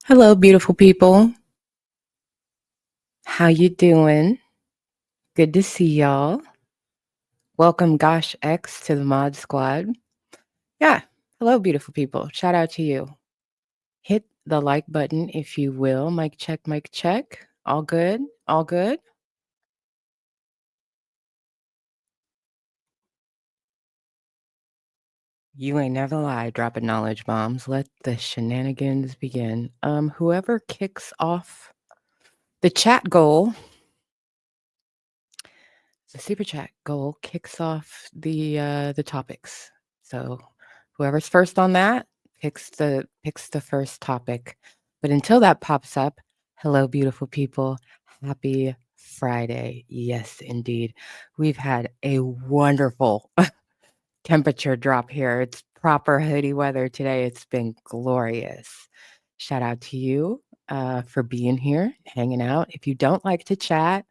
Hello, beautiful people. How you doing? Good to see y'all. Welcome, Gosh X, to the Mod Squad. Yeah, hello, beautiful people. Shout out to you. Hit the like button if you will. Mic check, mic check. All good? All good? You ain't never lie, dropping knowledge bombs. Let the shenanigans begin. Whoever kicks off the chat goal, the super chat goal kicks off the topics. So whoever's first on that picks the first topic. But until that pops up, hello, beautiful people. Happy Friday. Yes, indeed. We've had a wonderful temperature drop here. It's proper hoodie weather today. It's been glorious. Shout out to you for being here, hanging out. If you don't like to chat,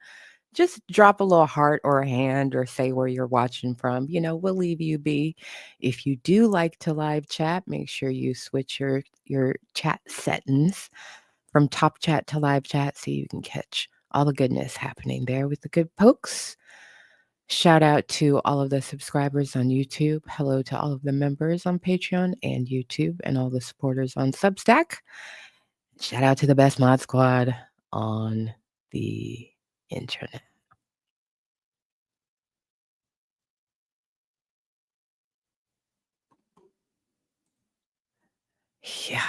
just drop a little heart or a hand or say where you're watching from. We'll leave you be. If you do like to live chat, make sure you switch your chat settings from top chat to live chat so you can catch all the goodness happening there with the good pokes. Shout out to all of the subscribers on YouTube. Hello to all of the members on Patreon and YouTube and all the supporters on Substack. Shout out to the best mod squad on the internet. Yeah,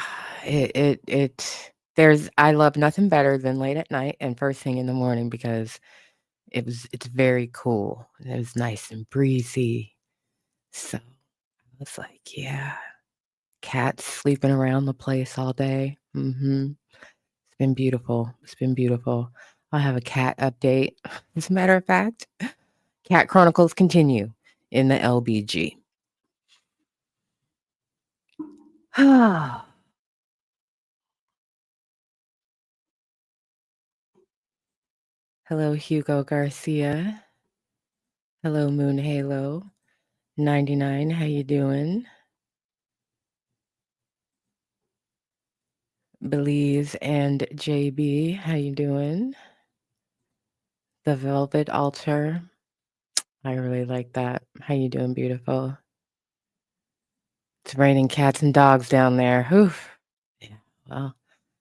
I love nothing better than late at night and first thing in the morning because it's very cool. It was nice and breezy. So I was like, yeah, cats sleeping around the place all day. It's been beautiful. It's been beautiful. I'll have a cat update. As a matter of fact, Cat Chronicles continue in the LBG. Hello, Hugo Garcia. Hello, Moon Halo. 99, how you doing? Belize and JB, how you doing? The Velvet Altar. I really like that. How you doing, beautiful? It's raining cats and dogs down there. Whew. Yeah, well,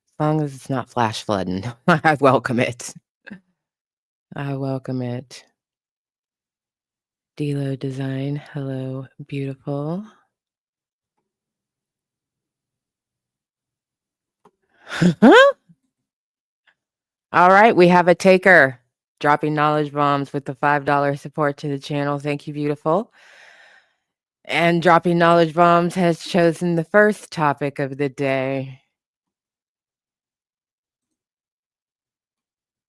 as long as it's not flash flooding, I welcome it. I welcome it. Delo Design, hello, beautiful. All right, we have a taker dropping knowledge bombs with the $5 support to the channel. Thank you, beautiful. And dropping knowledge bombs has chosen the first topic of the day,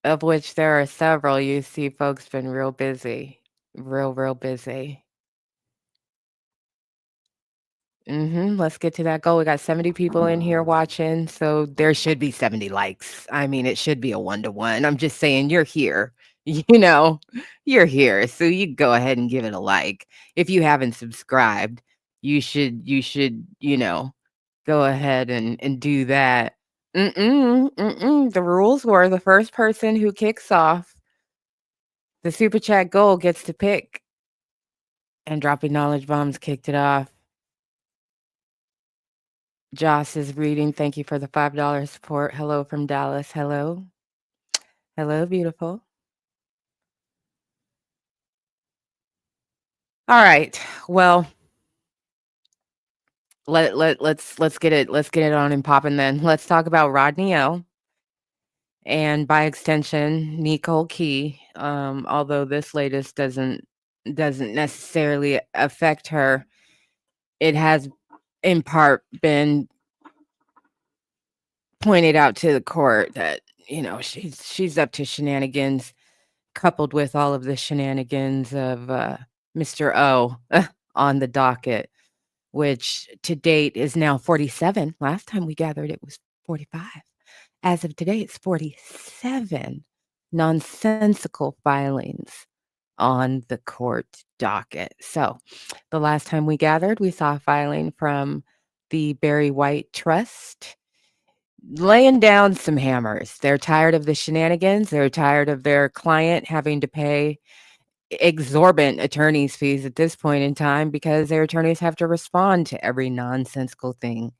of which there are several. You see, folks been real busy, real busy. Let's get to that goal. We got 70 people in here watching, so there should be 70 likes. I mean, it should be a 1-to-1. I'm just saying you're here. You're here. So you go ahead and give it a like. If you haven't subscribed, you should, go ahead and do that. The rules were the first person who kicks off the super chat goal gets to pick. And dropping knowledge bombs kicked it off. Joss is reading. Thank you for the $5 support. Hello from Dallas. Hello. Hello, beautiful. All right. Well, let's get it on and popping then. Let's talk about Rodney O and by extension Nicole Key. Although this latest doesn't necessarily affect her, it has in part been pointed out to the court that she's up to shenanigans, coupled with all of the shenanigans of Mr. O on the docket, which to date is now 47. Last time we gathered, it was 45. As of today, it's 47 nonsensical filings on the court docket. So the last time we gathered, we saw a filing from the Barry White Trust laying down some hammers. They're tired of the shenanigans. They're tired of their client having to pay exorbitant attorney's fees at this point in time because their attorneys have to respond to every nonsensical thing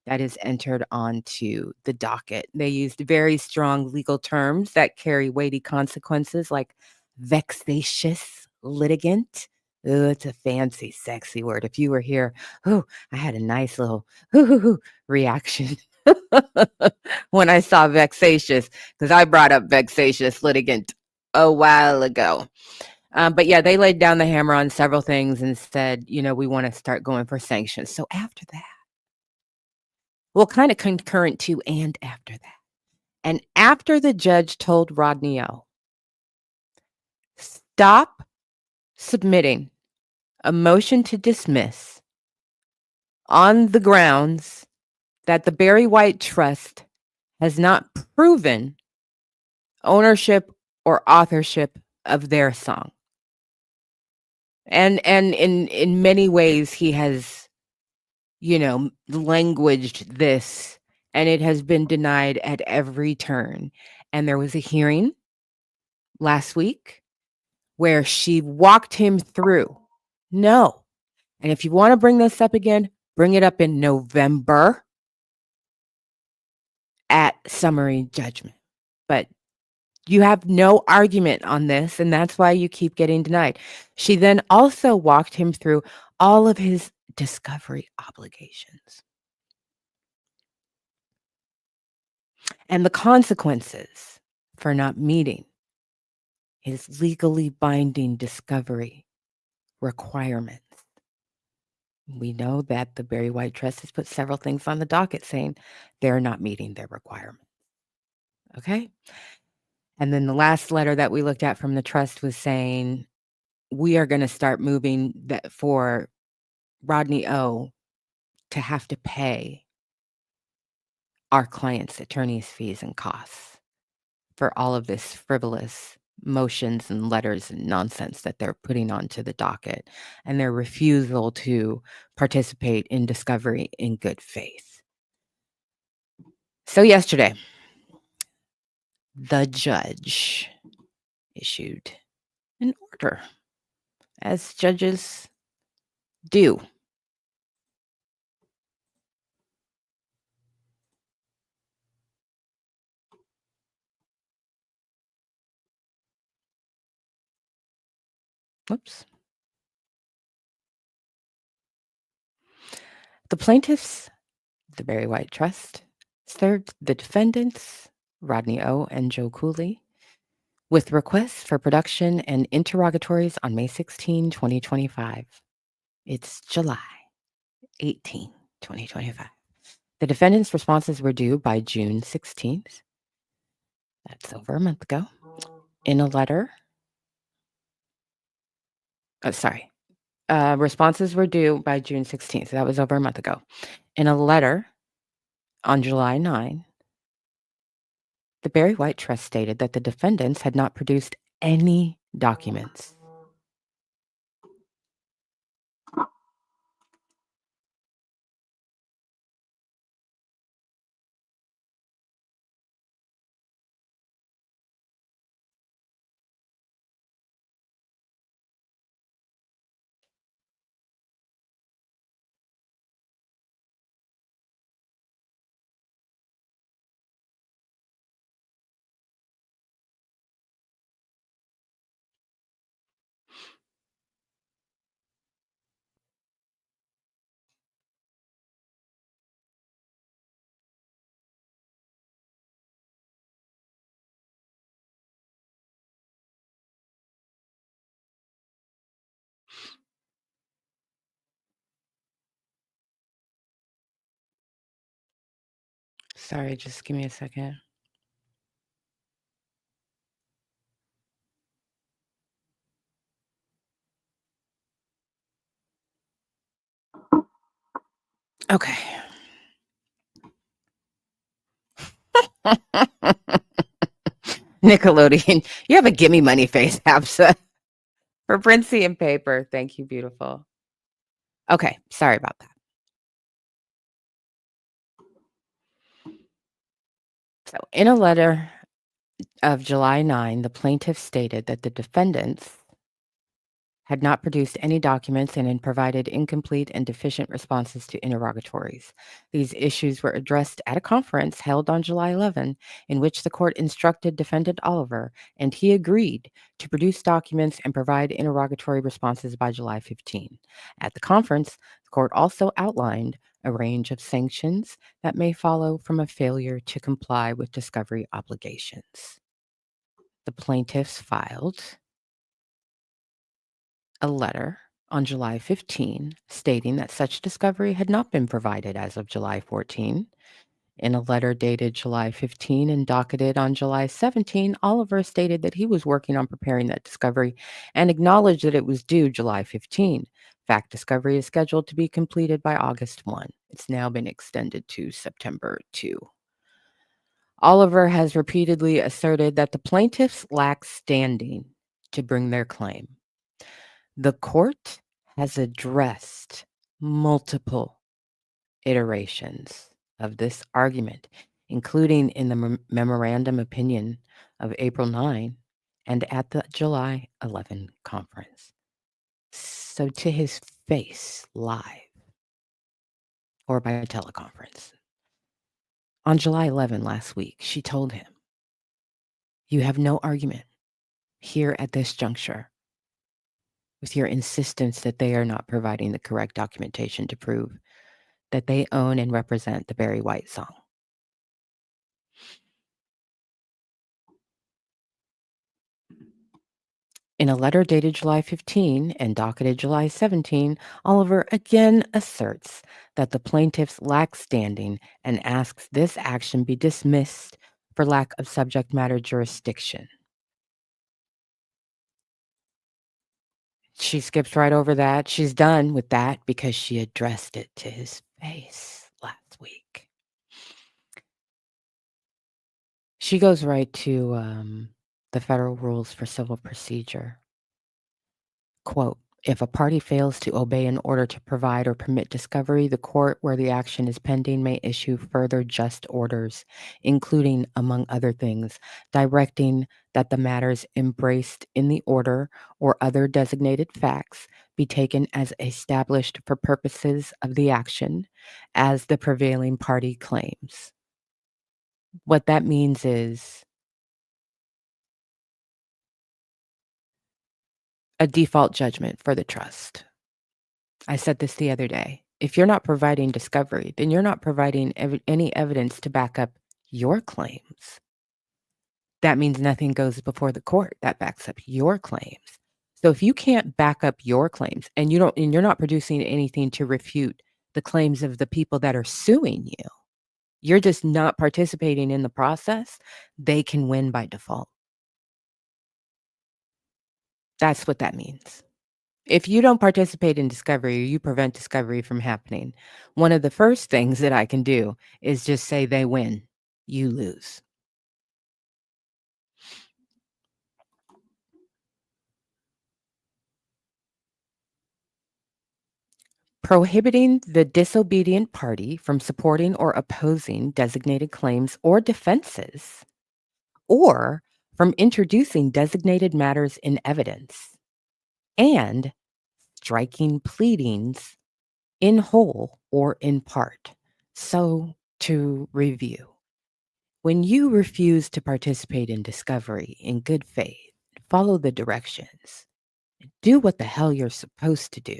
that is entered onto the docket. They used very strong legal terms that carry weighty consequences like vexatious litigant. Ooh, it's a fancy, sexy word. If you were here, ooh, I had a nice little reaction when I saw vexatious because I brought up vexatious litigant a while ago. But yeah, they laid down the hammer on several things and said, we want to start going for sanctions. So after that, well, kind of concurrent to and after that. And after the judge told Rodney O, stop submitting a motion to dismiss on the grounds that the Barry White Trust has not proven ownership or authorship of their song. And in many ways he has, languaged this, and it has been denied at every turn. And there was a hearing last week where she walked him through. No. And if you want to bring this up again, bring it up in November at summary judgment. But you have no argument on this, and that's why you keep getting denied. She then also walked him through all of his discovery obligations and the consequences for not meeting his legally binding discovery requirements. We know that the Barry White Trust has put several things on the docket saying they're not meeting their requirements. Okay? And then the last letter that we looked at from the trust was saying we are going to start moving that for Rodney O to have to pay our clients' attorney's fees and costs for all of this frivolous motions and letters and nonsense that they're putting onto the docket and their refusal to participate in discovery in good faith. So yesterday, the judge issued an order, as judges do. Whoops. The plaintiffs, the Barry White Trust, served the defendants, Rodney O and Joe Cooley, with requests for production and interrogatories on May 16, 2025. It's July 18, 2025. The defendants' responses were due by June 16th. That's over a month ago. In a letter, responses were due by June 16th. That was over a month ago. In a letter on July 9, the Barry White Trust stated that the defendants had not produced any documents. Sorry, just give me a second. Okay. Nickelodeon, you have a gimme money face, Hafsa. For Princey and paper. Thank you, beautiful. Okay, sorry about that. So, in a letter of July 9, the plaintiff stated that the defendants had not produced any documents and had provided incomplete and deficient responses to interrogatories. These issues were addressed at a conference held on July 11, in which the court instructed Defendant Oliver, and he agreed to produce documents and provide interrogatory responses by July 15. At the conference, the court also outlined a range of sanctions that may follow from a failure to comply with discovery obligations. The plaintiffs filed a letter on July 15 stating that such discovery had not been provided as of July 14. In a letter dated July 15 and docketed on July 17, Oliver stated that he was working on preparing that discovery and acknowledged that it was due July 15. Fact discovery is scheduled to be completed by August 1. It's now been extended to September 2. Oliver has repeatedly asserted that the plaintiffs lack standing to bring their claim. The court has addressed multiple iterations of this argument, including in the memorandum opinion of April 9 and at the July 11 conference. So to his face, live or by a teleconference. On July 11 last week, she told him, "You have no argument here at this juncture with your insistence that they are not providing the correct documentation to prove that they own and represent the Barry White song." In a letter dated July 15 and docketed July 17, Oliver again asserts that the plaintiffs lack standing and asks this action be dismissed for lack of subject matter jurisdiction. She skips right over that. She's done with that because she addressed it to his face last week. She goes right to the federal rules for civil procedure. Quote, "If a party fails to obey an order to provide or permit discovery, the court where the action is pending may issue further just orders, including, among other things, directing that the matters embraced in the order or other designated facts be taken as established for purposes of the action, as the prevailing party claims." What that means is a default judgment for the trust. I said this the other day. If you're not providing discovery, then you're not providing any evidence to back up your claims. That means nothing goes before the court that backs up your claims. So if you can't back up your claims and you're not producing anything to refute the claims of the people that are suing you, you're just not participating in the process, they can win by default. That's what that means. If you don't participate in discovery or you prevent discovery from happening, one of the first things that I can do is just say they win, you lose. Prohibiting the disobedient party from supporting or opposing designated claims or defenses, or from introducing designated matters in evidence, and striking pleadings in whole or in part. So, to review, when you refuse to participate in discovery in good faith, follow the directions, do what the hell you're supposed to do,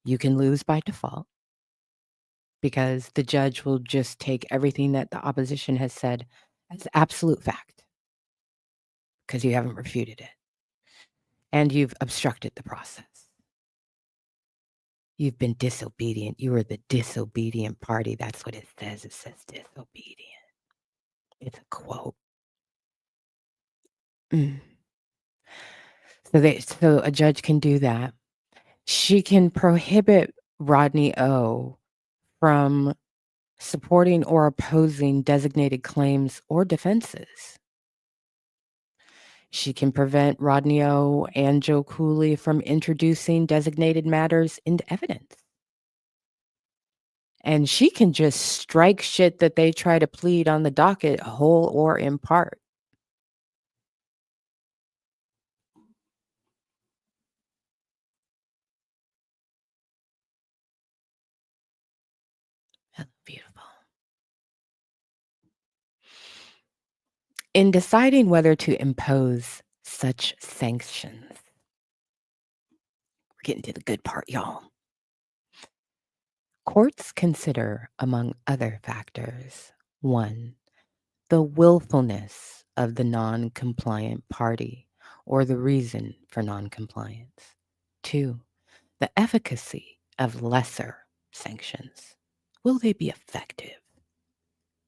you can lose by default because the judge will just take everything that the opposition has said as absolute fact because you haven't refuted it and you've obstructed the process. You've been disobedient. You are the disobedient party. That's what it says. It says disobedient. It's a quote. Mm. So a judge can do that. She can prohibit Rodney O from supporting or opposing designated claims or defenses. She can prevent Rodney O and Joe Cooley from introducing designated matters into evidence. And she can just strike shit that they try to plead on the docket, whole or in part. That's beautiful. In deciding whether to impose such sanctions, we're getting to the good part, y'all. Courts consider, among other factors, 1, the willfulness of the non-compliant party or the reason for non-compliance. 2, the efficacy of lesser sanctions. Will they be effective?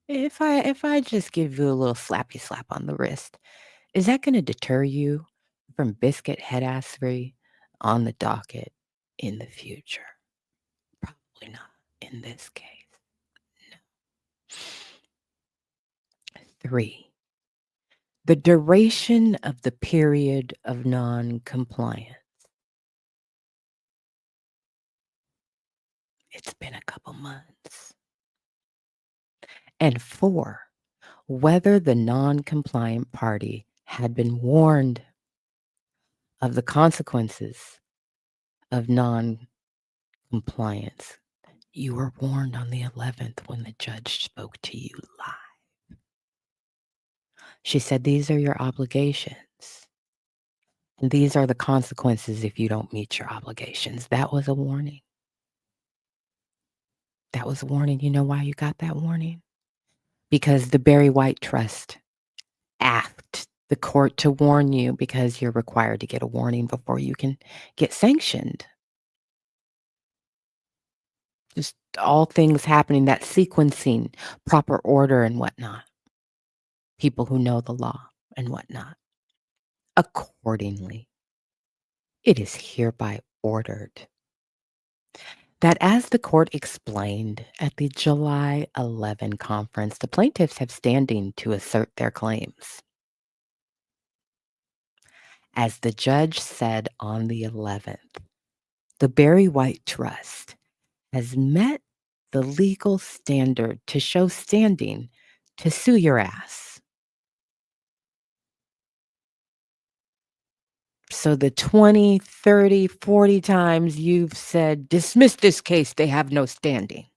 If I just give you a little slappy slap on the wrist, is that going to deter you from biscuit headassery on the docket in the future? Probably not in this case. No. 3, the duration of the period of non-compliance. It's been a couple months. And 4, whether the non-compliant party had been warned of the consequences of non-compliance. You were warned on the 11th when the judge spoke to you live. She said, these are your obligations. And these are the consequences if you don't meet your obligations. That was a warning. That was a warning. You know why you got that warning? Because the Barry White Trust asked the court to warn you because you're required to get a warning before you can get sanctioned. Just all things happening, that sequencing, proper order and whatnot. People who know the law and whatnot. Accordingly, it is hereby ordered that as the court explained at the July 11 conference, the plaintiffs have standing to assert their claims. As the judge said on the 11th, the Barry White Trust has met the legal standard to show standing to sue your ass. So the 20, 30, 40 times you've said, dismiss this case, they have no standing.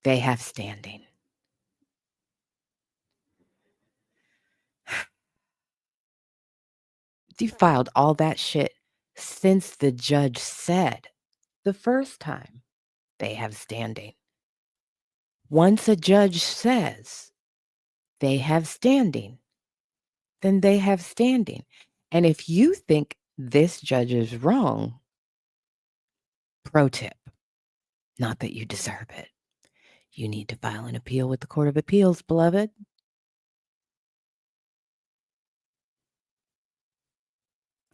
They have standing. You filed all that shit since the judge said the first time they have standing. Once a judge says they have standing, then they have standing. And if you think this judge is wrong, pro tip, not that you deserve it. You need to file an appeal with the Court of Appeals, beloved.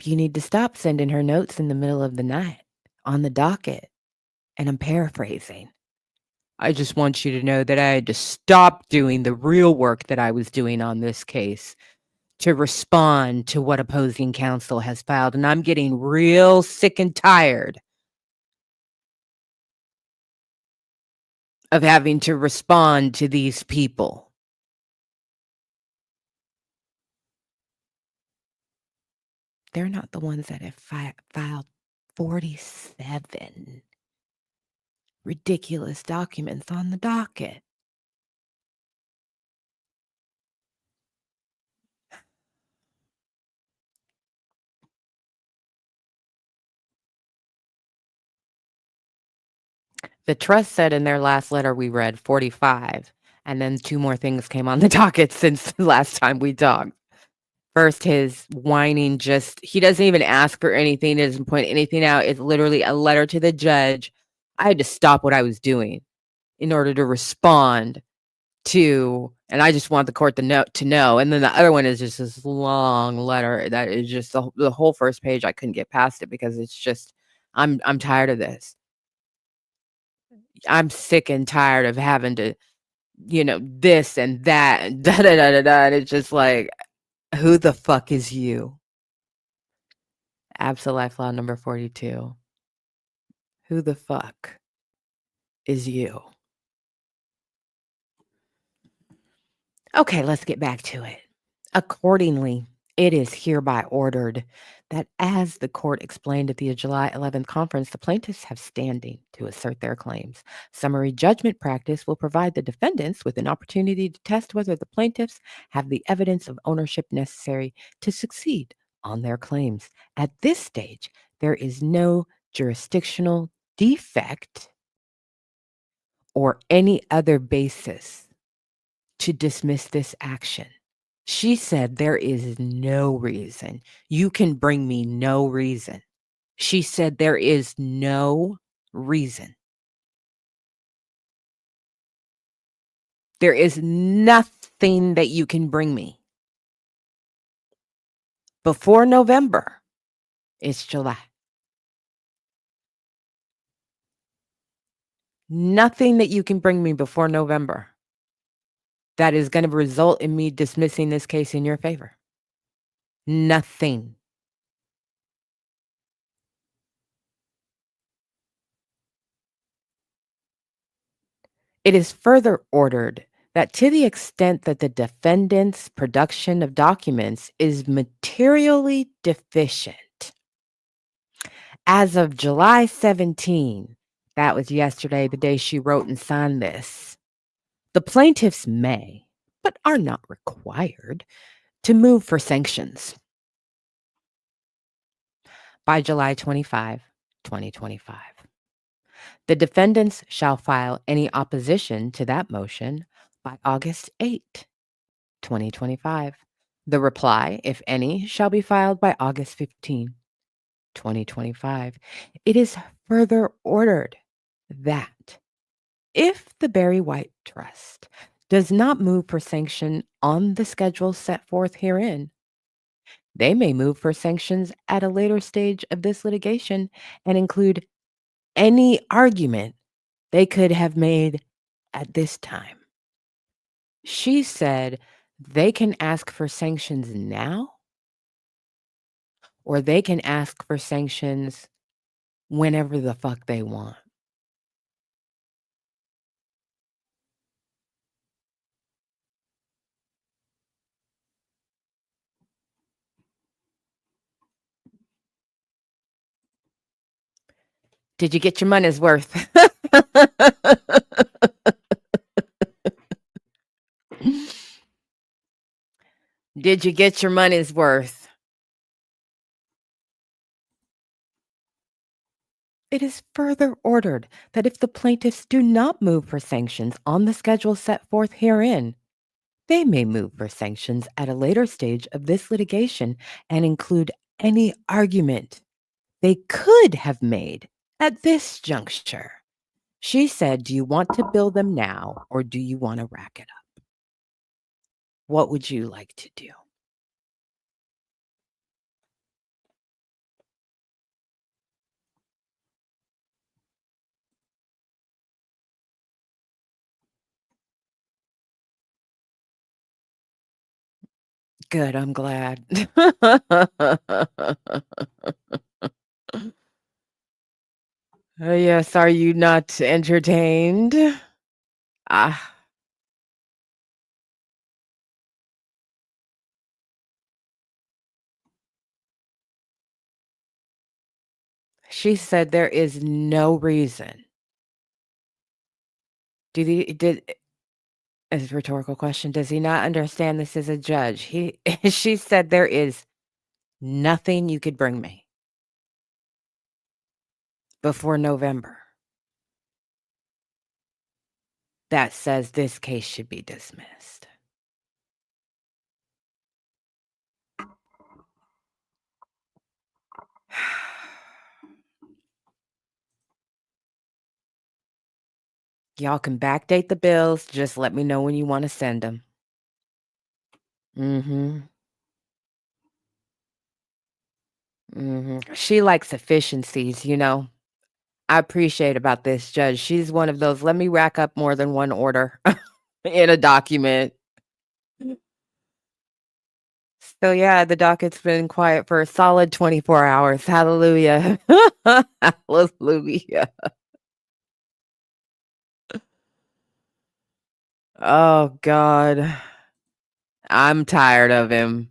You need to stop sending her notes in the middle of the night on the docket. And I'm paraphrasing. I just want you to know that I had to stop doing the real work that I was doing on this case to respond to what opposing counsel has filed. And I'm getting real sick and tired of having to respond to these people. They're not the ones that have filed 47 ridiculous documents on the docket. The trust said in their last letter we read 45, and then 2 more things came on the docket since the last time we talked. First, his whining he doesn't even ask for anything, he doesn't point anything out. It's literally a letter to the judge. I had to stop what I was doing in order to respond to, and I just want the court to know. And then the other one is just this long letter that is just the whole first page. I couldn't get past it because it's just, I'm tired of this. I'm sick and tired of having to, this and that and da da da da da. And it's just like, who the fuck is you? Absolute Life Law number 42. Who the fuck? is you. Okay, let's get back to it. Accordingly, it is hereby ordered that, as the court explained at the July 11th conference, the plaintiffs have standing to assert their claims. Summary judgment practice will provide the defendants with an opportunity to test whether the plaintiffs have the evidence of ownership necessary to succeed on their claims. At this stage, there is no jurisdictional defect or any other basis to dismiss this action. She said, "There is no reason. You can bring me no reason." She said, "There is no reason. There is nothing that you can bring me before November." It's July. Nothing that you can bring me before November that is gonna result in me dismissing this case in your favor. Nothing. It is further ordered that, to the extent that the defendant's production of documents is materially deficient, as of July 17, that was yesterday, the day she wrote and signed this, the plaintiffs may, but are not required, to move for sanctions by July 25, 2025. The defendants shall file any opposition to that motion by August 8, 2025. The reply, if any, shall be filed by August 15, 2025. It is further ordered that, if the Barry White Trust does not move for sanction on the schedule set forth herein, they may move for sanctions at a later stage of this litigation and include any argument they could have made at this time. She said they can ask for sanctions now, or they can ask for sanctions whenever the fuck they want. Did you get your money's worth? Did you get your money's worth? It is further ordered that, if the plaintiffs do not move for sanctions on the schedule set forth herein, they may move for sanctions at a later stage of this litigation and include any argument they could have made at this juncture. She said, "Do you want to bill them now, or do you want to rack it up? What would you like to do?" Good, I'm glad. Yes, are you not entertained? Ah, she said there is no reason. Did as a rhetorical question, does he not understand this is a judge? He She said there is nothing you could bring me before November that says this case should be dismissed. Y'all can backdate the bills, just let me know when you wanna send them. Mhm, mhm. She likes efficiencies, you know? I appreciate about this judge, she's one of those, "Let me rack up more than one order in a document." So, yeah, the docket's been quiet for a solid 24 hours. Hallelujah. Hallelujah. Oh god. I'm tired of him.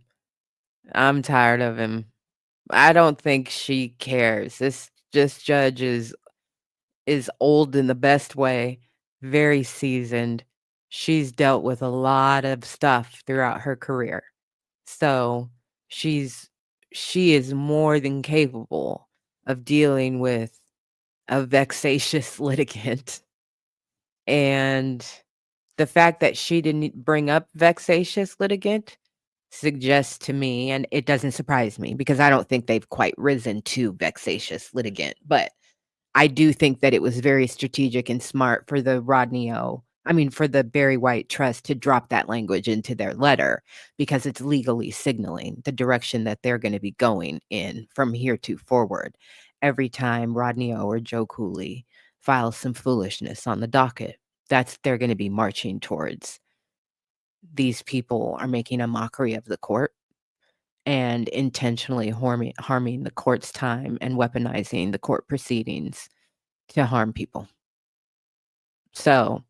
I'm tired of him. I don't think she cares. This judge is old in the best way, very seasoned. She's dealt with a lot of stuff throughout her career. So, she's she is more than capable of dealing with a vexatious litigant. And the fact that she didn't bring up vexatious litigant suggests to me, and it doesn't surprise me because I don't think they've quite risen to vexatious litigant, but I do think that it was very strategic and smart for the for the Barry White Trust to drop that language into their letter because it's legally signaling the direction that they're gonna be going in from here to forward every time Rodney O or Joe Cooley files some foolishness on the docket. That's they're gonna be marching towards. These people are making a mockery of the court and intentionally harming the court's time and weaponizing the court proceedings to harm people. So,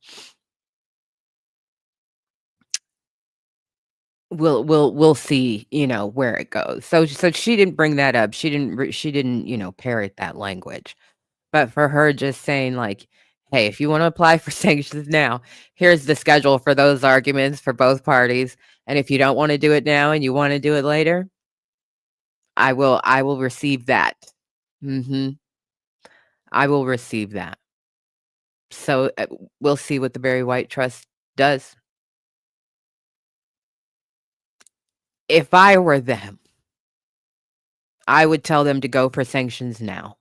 we'll see, where it goes. So she didn't bring that up. She didn't, parrot that language. But for her just saying like, "Hey, if you wanna apply for sanctions now, here's the schedule for those arguments for both parties, and if you don't wanna do it now and you wanna do it later, I will receive that." Mhm. I will receive that. So, we'll see what the Barry White Trust does. If I were them, I would tell them to go for sanctions now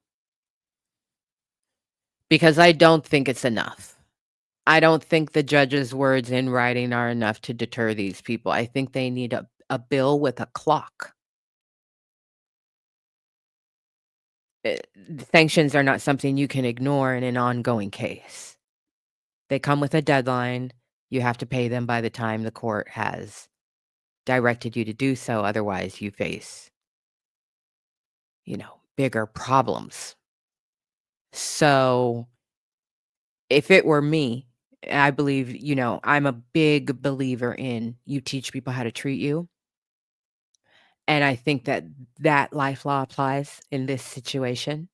because I don't think it's enough. I don't think the judge's words in writing are enough to deter these people. I think they need a bill with a clock. Eh, Sanctions are not something you can ignore in an ongoing case. They come with a deadline. You have to pay them by the time the court has directed you to do so. Otherwise, you face, bigger problems. So, if it were me, I believe, I'm a big believer in you teach people how to treat you. And I think that that life law applies in this situation,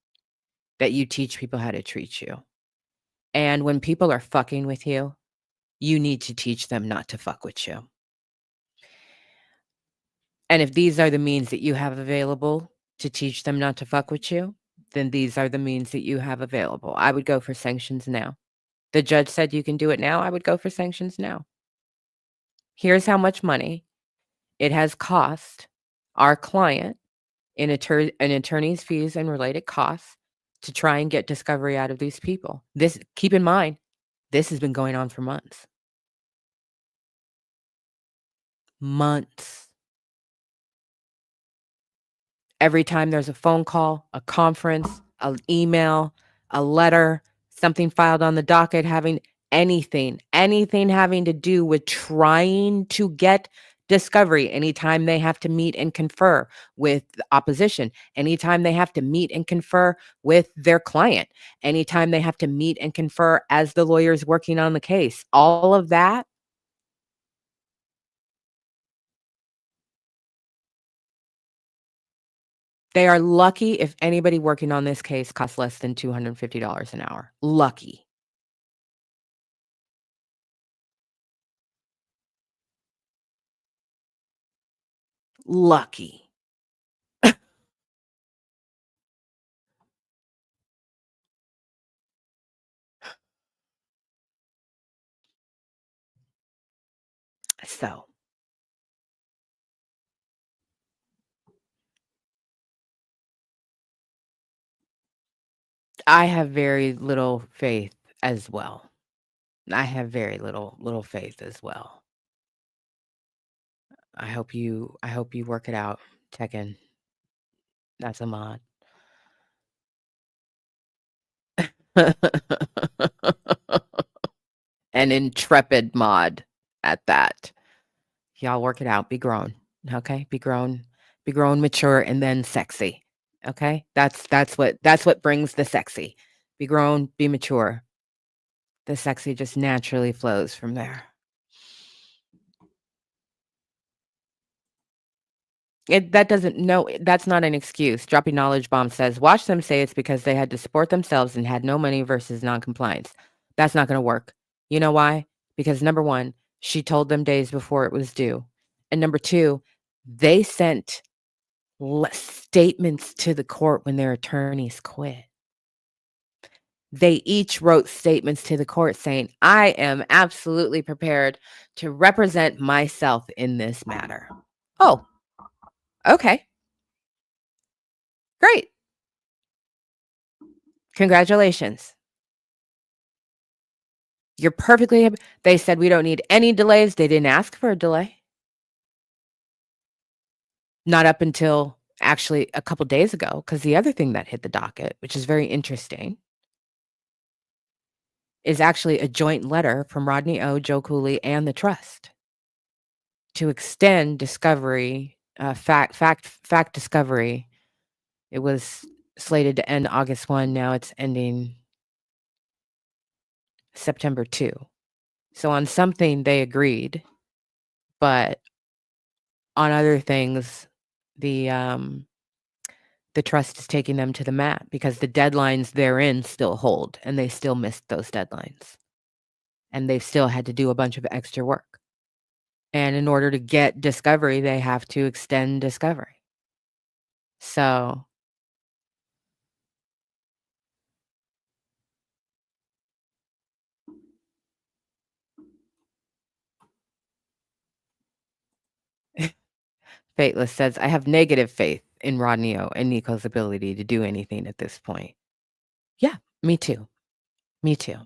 that you teach people how to treat you. And when people are fucking with you, you need to teach them not to fuck with you. And if these are the means that you have available to teach them not to fuck with you, then these are the means that you have available. I would go for sanctions now. The judge said you can do it now. I would go for sanctions now. Here's how much money it has cost our client in attorney's fees and related costs to try and get discovery out of these people. This keep in mind, this has been going on for months. Months. Every time there's a phone call, a conference, an email, a letter, something filed on the docket having anything having to do with trying to get discovery, anytime they have to meet and confer with the opposition, anytime they have to meet and confer with their client, anytime they have to meet and confer as the lawyers working on the case, all of that, they are lucky if anybody working on this case costs less than $250 an hour. Lucky. Lucky. So, I have very little faith as well. I have very little faith as well. I hope you work it out, Tekken. That's a mod. An intrepid mod at that. Y'all work it out. Be grown. Okay? Be grown, mature, and then sexy. Okay? That's what brings the sexy. Be grown, be mature. The sexy just naturally flows from there. That doesn't no, that's not an excuse. Dropping Knowledge Bomb says, "Watch them say it's because they had to support themselves and had no money versus non-compliance." That's not gonna work. You know why? Because number 1, she told them days before it was due, and number 2, they sent statements to the court when their attorneys quit. They each wrote statements to the court saying, "I am absolutely prepared to represent myself in this matter." Oh, okay. Great. Congratulations. You're perfectly They said, "We don't need any delays." They didn't ask for a delay. Not up until actually a couple days ago, because the other thing that hit the docket, which is very interesting, is actually a joint letter from Rodney O, Joe Cooley, and the trust to extend discovery, fact discovery. It was slated to end August 1, now it's ending September 2. So on something they agreed, but on other things, the, um the trust is taking them to the mat because the deadlines therein still hold, and they still missed those deadlines, and they've still had to do a bunch of extra work. And in order to get discovery, they have to extend discovery. So Fateless says, "I have negative faith in Rodney O and Nico's ability to do anything at this point." Yeah, me too. Me too.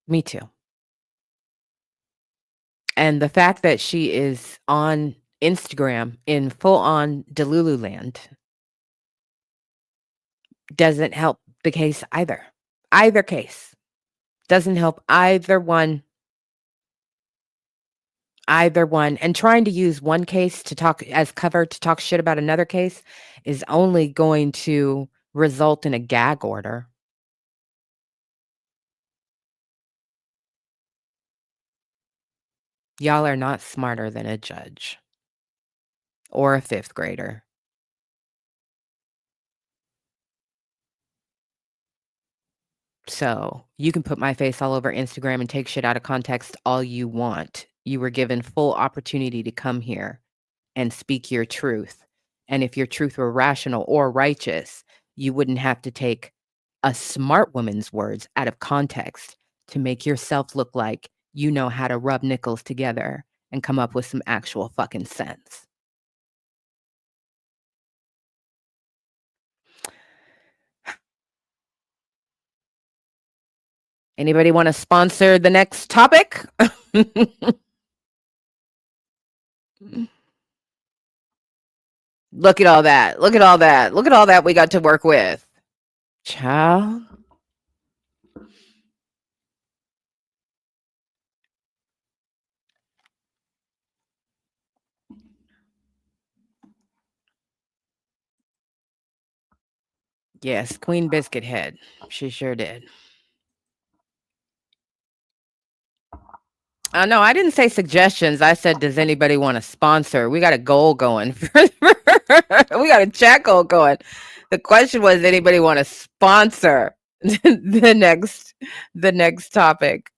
Me too. And the fact that she is on Instagram in full on Delulu land doesn't help the case either. Either case doesn't help either one. Either one. And trying to use one case to talk as cover to talk shit about another case is only going to result in a gag order. Y'all are not smarter than a judge or a 5th grader. So, you can put my face all over Instagram and take shit out of context all you want. You were given full opportunity to come here and speak your truth. And if your truth were rational or righteous, you wouldn't have to take a smart woman's words out of context to make yourself look like you know how to rub nickels together and come up with some actual fucking sense. Anybody want to sponsor the next topic? Look at all that. Look at all that. Look at all that we got to work with. Child. Yes, Queen Biscuit Head. She sure did. No, I didn't say suggestions. I said, does anybody want to sponsor? We got a goal going. We got a chat goal going. The question was, anybody want to sponsor the next topic?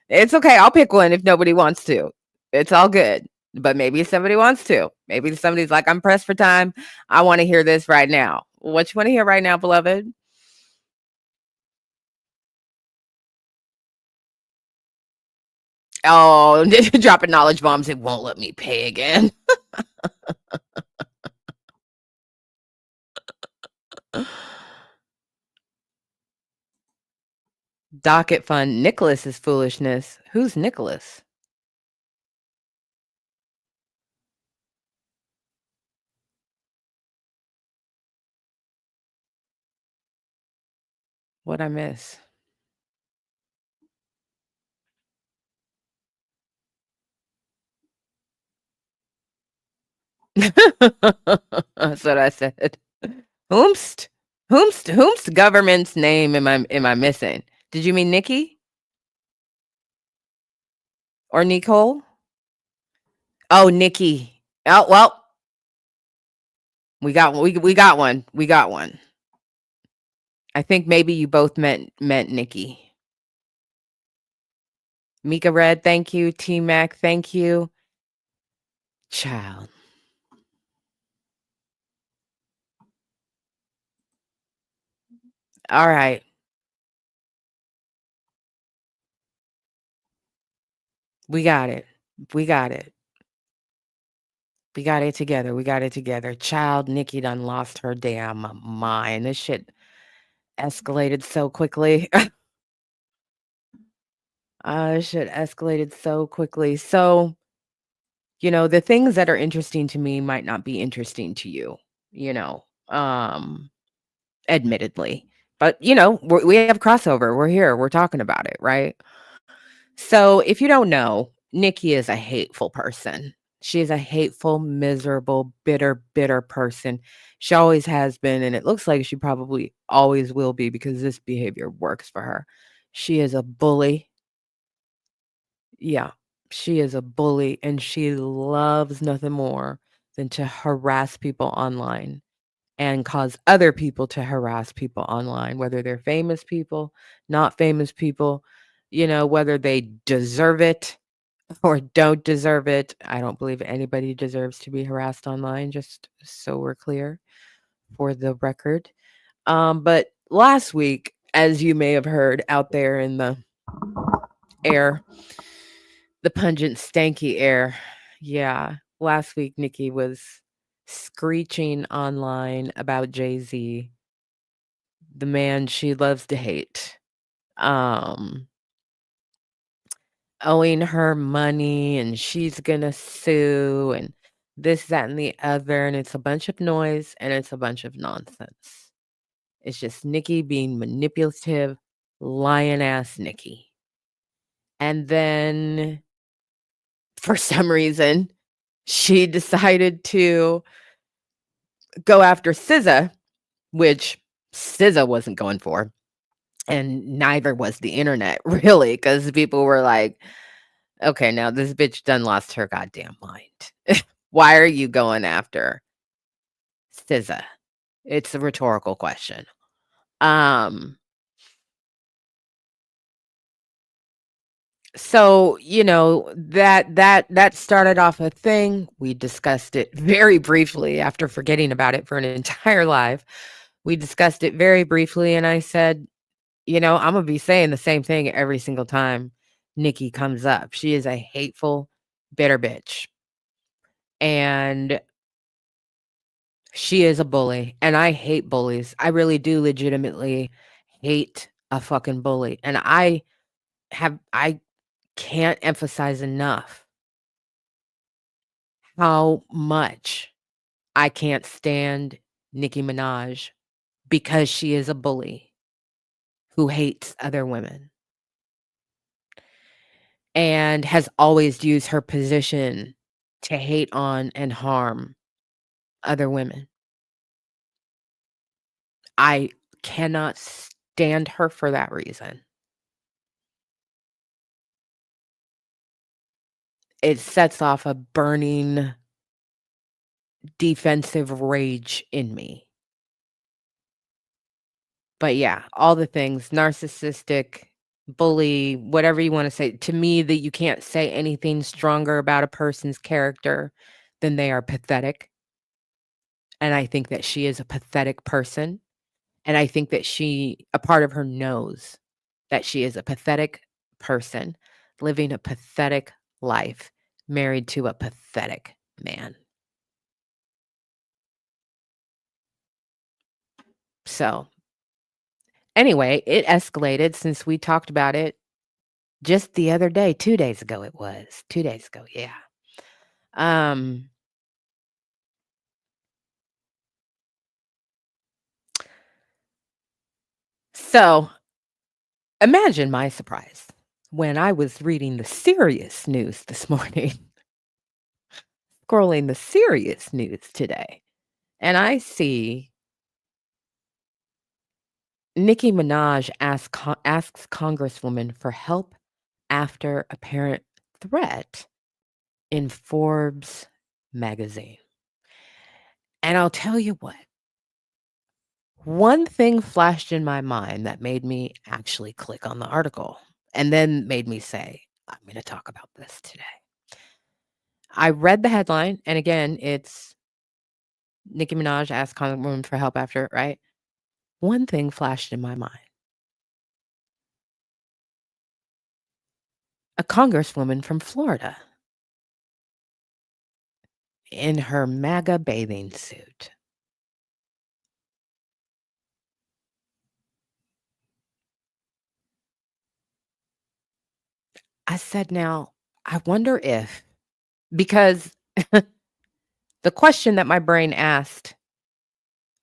It's okay. I'll pick one if nobody wants to. It's all good. But maybe somebody wants to. Maybe somebody's like, I'm pressed for time. I want to hear this right now. What you want to hear right now, beloved? Oh, dropping knowledge bombs. It won't let me pay again. Docket fund. Nicholas's foolishness. Who's Nicholas? What'd I miss? That's what I said. Whomst? Whomst government's name am I missing? Did you mean Nikki? Or Nicole? Oh, Nikki. Oh, well, We got one. We got one. I think maybe you both meant Nikki. Mika Red, thank you. T Mac, thank you. Child. All right. We got it. We got it. We got it together. We got it together. Child, Nikki done lost her damn mind. This shit escalated so quickly. This shit escalated so quickly. So, the things that are interesting to me might not be interesting to you, you know, um, admittedly. But, we have crossover. We're here. We're talking about it, right? So, if you don't know, Nikki is a hateful person. She is a hateful, miserable, bitter, bitter person. She always has been, and it looks like she probably always will be because this behavior works for her. She is a bully. Yeah, she is a bully, and she loves nothing more than to harass people online and cause other people to harass people online, whether they're famous people, not famous people, whether they deserve it or don't deserve it. I don't believe anybody deserves to be harassed online, just so we're clear for the record. But last week, as you may have heard out there in the air, the pungent, stanky air, yeah, last week Nikki was screeching online about Jay-Z, the man she loves to hate. Um, owing her money and she's gonna sue and this, that, and the other. And it's a bunch of noise and it's a bunch of nonsense. It's just Nikki being manipulative, lion ass Nikki. And then for some reason, she decided to go after SZA, which SZA wasn't going for. And neither was the internet, really, because people were like, okay, now this bitch done lost her goddamn mind. Why are you going after SZA? It's a rhetorical question. Um, so that started off a thing. We discussed it very briefly after forgetting about it for an entire live. We discussed it very briefly, and I said, I'm gonna be saying the same thing every single time Nikki comes up. She is a hateful, bitter bitch. And she is a bully, and I hate bullies. I really do legitimately hate a fucking bully. And I can't emphasize enough how much I can't stand Nicki Minaj because she is a bully who hates other women and has always used her position to hate on and harm other women. I cannot stand her for that reason. It sets off a burning defensive rage in me. But yeah, all the things, narcissistic, bully, whatever you want to say. To me, that you can't say anything stronger about a person's character than they are pathetic. And I think that she is a pathetic person. And I think that a part of her knows that she is a pathetic person living a pathetic life, married to a pathetic man. So, anyway, it escalated since we talked about it just the other day, 2 days ago it was. 2 days ago, yeah. Um, so imagine my surprise when I was reading the serious news this morning, scrolling the serious news today, and I see Nicki Minaj asks Congresswoman for help after apparent threat in Forbes magazine. And I'll tell you what, one thing flashed in my mind that made me actually click on the article and then made me say, I'm going to talk about this today. I read the headline, and again, it's Nicki Minaj asked Congresswoman for help after it, right? One thing flashed in my mind. A congresswoman from Florida in her Maga bathing suit. I said, now, I wonder if, because the question that my brain asked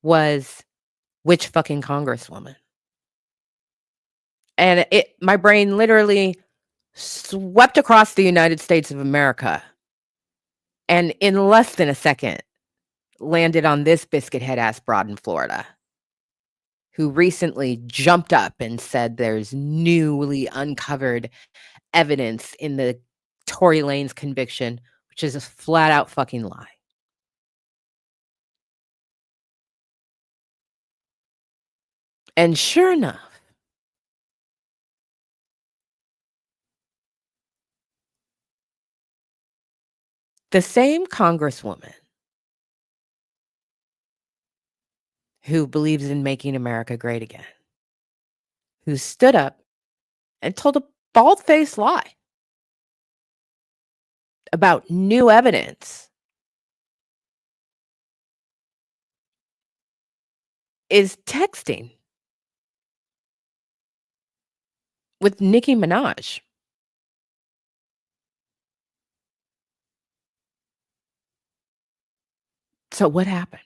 was, which fucking congresswoman? And my brain literally swept across the United States of America and in less than a second landed on this biscuit head ass broad in Florida who recently jumped up and said there's newly uncovered evidence in the Tory Lanez conviction, which is a flat out fucking lie. And sure enough, the same congresswoman who believes in making America great again, who stood up and told a bald-faced lie about new evidence, is texting with Nicki Minaj. So what happened?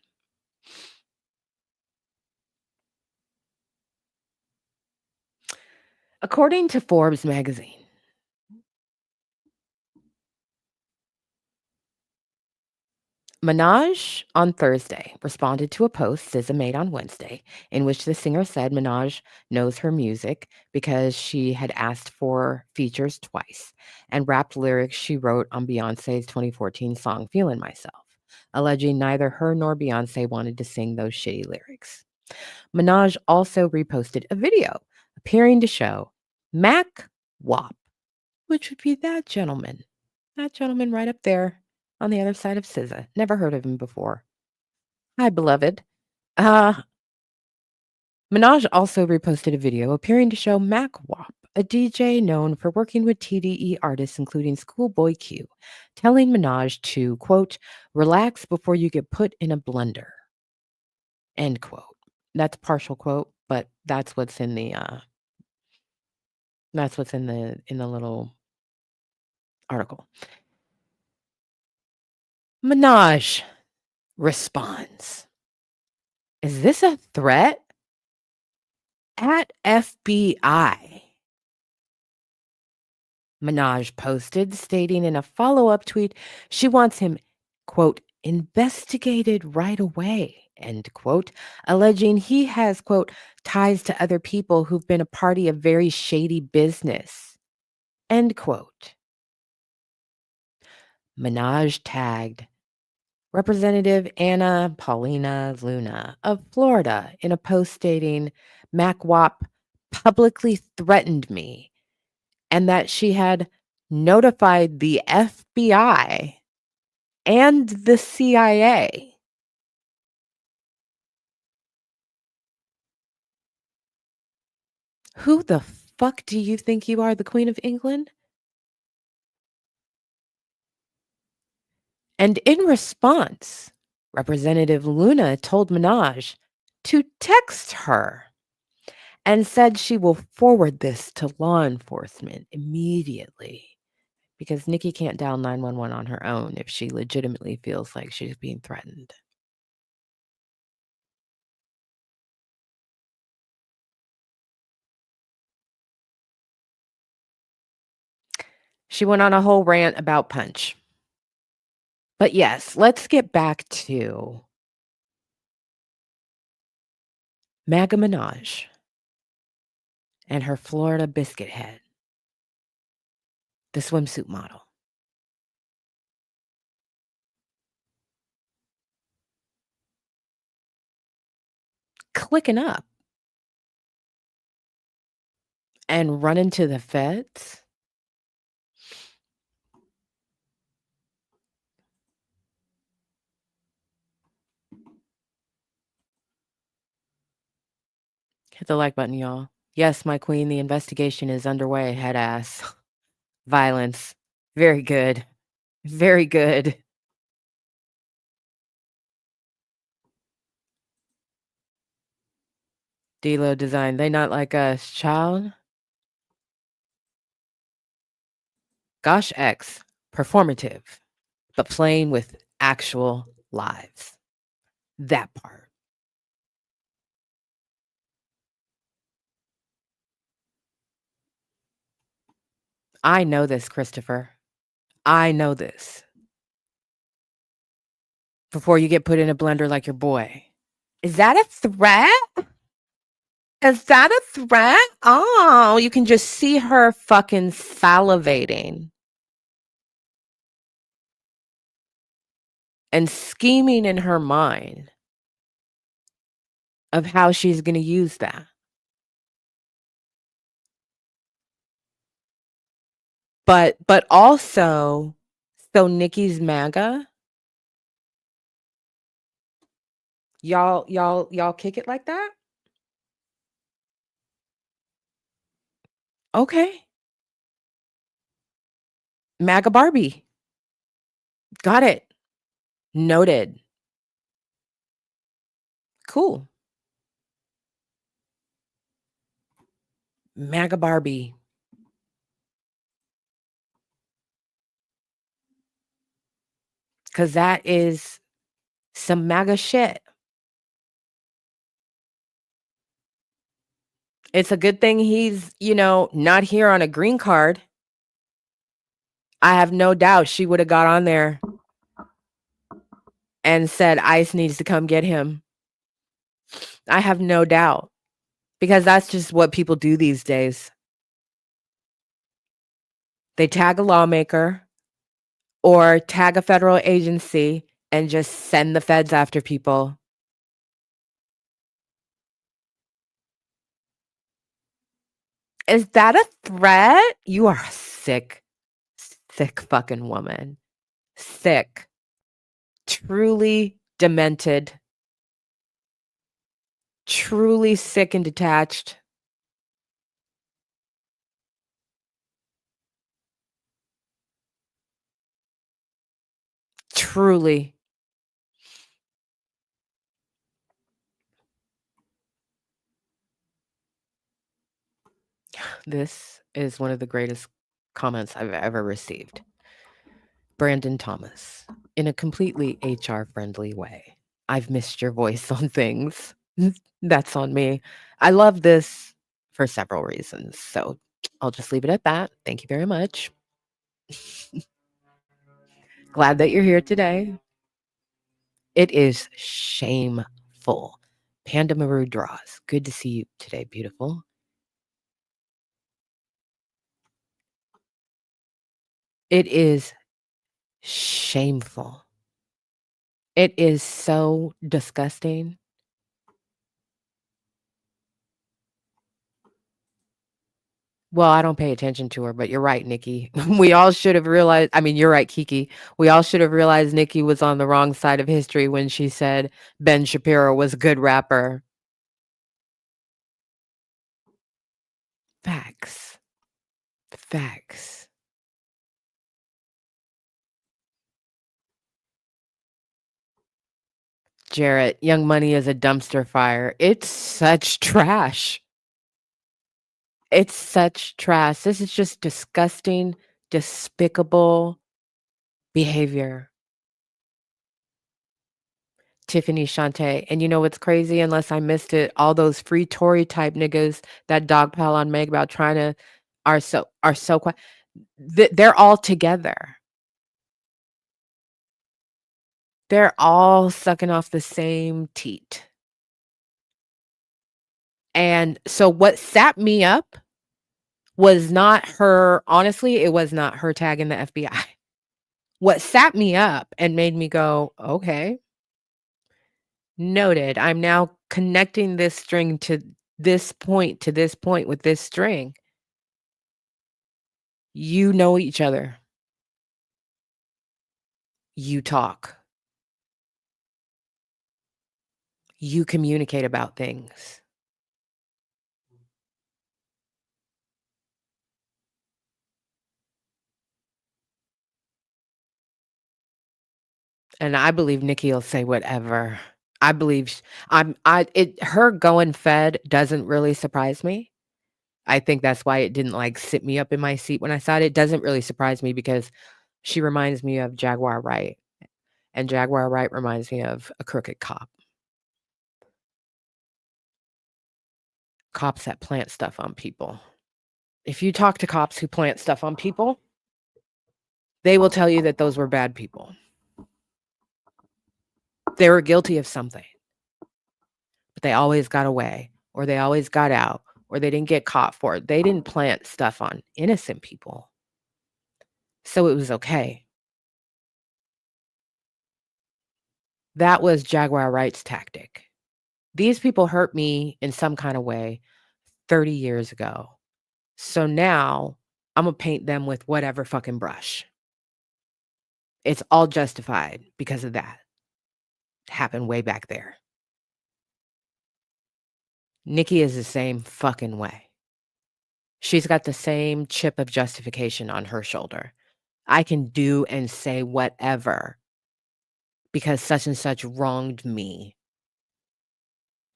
According to Forbes magazine, Minaj on Thursday responded to a post SZA made on Wednesday in which the singer said Minaj knows her music because she had asked for features twice and rapped lyrics she wrote on Beyoncé's 2014 song Feeling Myself, alleging neither her nor Beyoncé wanted to sing those shitty lyrics. Minaj also reposted a video appearing to show Mac Wop, which would be that gentleman right up there on the other side of SZA. Never heard of him before. Hi, beloved. Uh, Minaj also reposted a video appearing to show Mac Wop, a DJ known for working with TDE artists including Schoolboy Q, telling Minaj to, quote, relax before you get put in a blender, end quote. That's a partial quote, but that's what's in the little article. Minaj responds, is this a threat? At FBI, Minaj posted, stating in a follow-up tweet she wants him, quote, investigated right away, end quote, alleging he has, quote, ties to other people who've been a party of very shady business, end quote. Minaj tagged Representative Anna Paulina Luna of Florida in a post stating Mac Wop publicly threatened me and that she had notified the FBI and the CIA. Who the fuck do you think you are, the Queen of England? And in response, Representative Luna told Minaj to text her and said she will forward this to law enforcement immediately because Nikki can't dial 911 on her own if she legitimately feels like she's being threatened. She went on a whole rant about Punch. But yes, let's get back to Maga Minaj and her Florida biscuit head, the swimsuit model. clicking up and running to the feds. Hit the like button, y'all. Yes, my queen, the investigation is underway, head ass. Violence. Very good. Very good. D-Lo design. They not like us, child. Gosh X. Performative. But playing with actual lives. That part. I know this, Christopher. I know this. Before you get put in a blender like your boy. Is that a threat? Is that a threat? Oh, you can just see her fucking salivating and scheming in her mind of how she's going to use that. But also, so Nicki's Maga, y'all kick it like that? Okay. Maga Barbie. Got it. Noted. Cool. Maga Barbie. Because that is some MAGA shit. It's a good thing he's, not here on a green card. I have no doubt she would have got on there and said ICE needs to come get him. I have no doubt. Because that's just what people do these days. They tag a lawmaker or tag a federal agency and just send the feds after people. Is that a threat? You are a sick fucking woman. Sick. Truly demented. Truly sick and detached. Truly. This is one of the greatest comments I've ever received. Brandon Thomas, in a completely HR-friendly way. I've missed your voice on things. That's on me. I love this for several reasons. So I'll just leave it at that. Thank you very much. Glad that you're here today. It is shameful. Panda Maru draws. Good to see you today, beautiful. It is shameful. It is so disgusting. Well, I don't pay attention to her, but you're right, Nicki. We all should have realized, you're right, Kiki. We all should have realized Nicki was on the wrong side of history when she said Ben Shapiro was a good rapper. Facts. Facts. Jarrett, Young Money is a dumpster fire. It's such trash. It's such trash. This is just disgusting, despicable behavior. Tiffany Shantae. And you know what's crazy? Unless I missed it, all those free Tory type niggas that dogpile on Meg about trying to are so quiet. They're all together. They're all sucking off the same teat. And so what sat me up was not her, honestly, it was not her tagging the FBI. What sat me up and made me go, okay, Noted. I'm now connecting this string to this point with this string. You know each other. You talk. You communicate about things. And I believe Nicki will say whatever. I believe sh I it her going fed doesn't really surprise me. I think that's why it didn't, like, sit me up in my seat when I saw it. It doesn't really surprise me because she reminds me of Jaguar Wright, and Jaguar Wright reminds me of a crooked cop. Cops that plant stuff on people. If you talk to cops who plant stuff on people, they will tell you that those were bad people. They were guilty of something, but they always got away, or they always got out, or they didn't get caught for it. They didn't plant stuff on innocent people, so it was okay. That was Jaguar Wright's tactic. These people hurt me in some kind of way 30 years ago. So now I'm gonna paint them with whatever fucking brush. It's all justified because of that. Happened way back there. Nicki is the same fucking way. She's got the same chip of justification on her shoulder. I can do and say whatever because such and such wronged me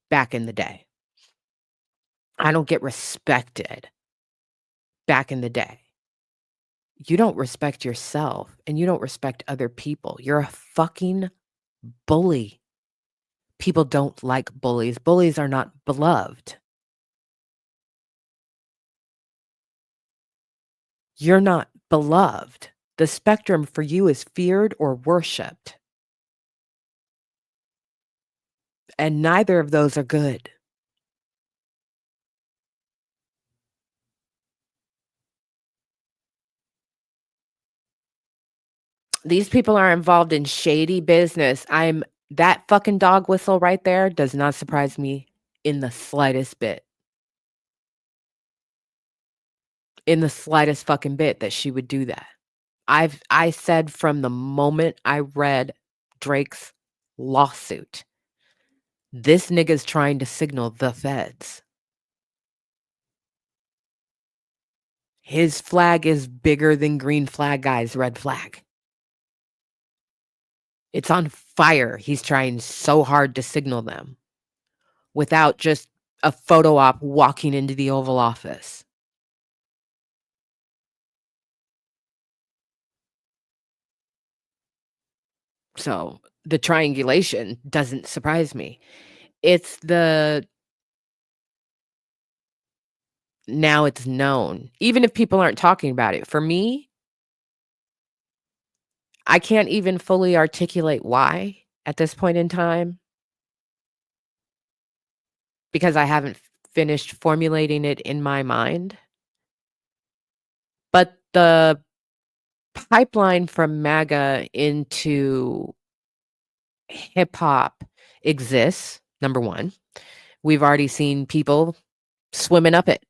back in the day. I don't get respected back in the day. You don't respect yourself and you don't respect other people. You're a fucking bully. People don't like bullies. Bullies are not beloved. You're not beloved. The spectrum for you is feared or worshiped. And neither of those are good. These people are involved in shady business. That fucking dog whistle right there does not surprise me in the slightest bit. In the slightest fucking bit that she would do that. I said from the moment I read Drake's lawsuit, this nigga's trying to signal the feds. His flag is bigger than green flag guy's red flag. It's on fire. He's trying so hard to signal them without just a photo op walking into the Oval Office. So the triangulation doesn't surprise me. It's the now it's known. Even if people aren't talking about it. For me, I can't even fully articulate why at this point in time because I haven't finished formulating it in my mind. But the pipeline from Maga into hip hop exists, number 1. We've already seen people swimming up it.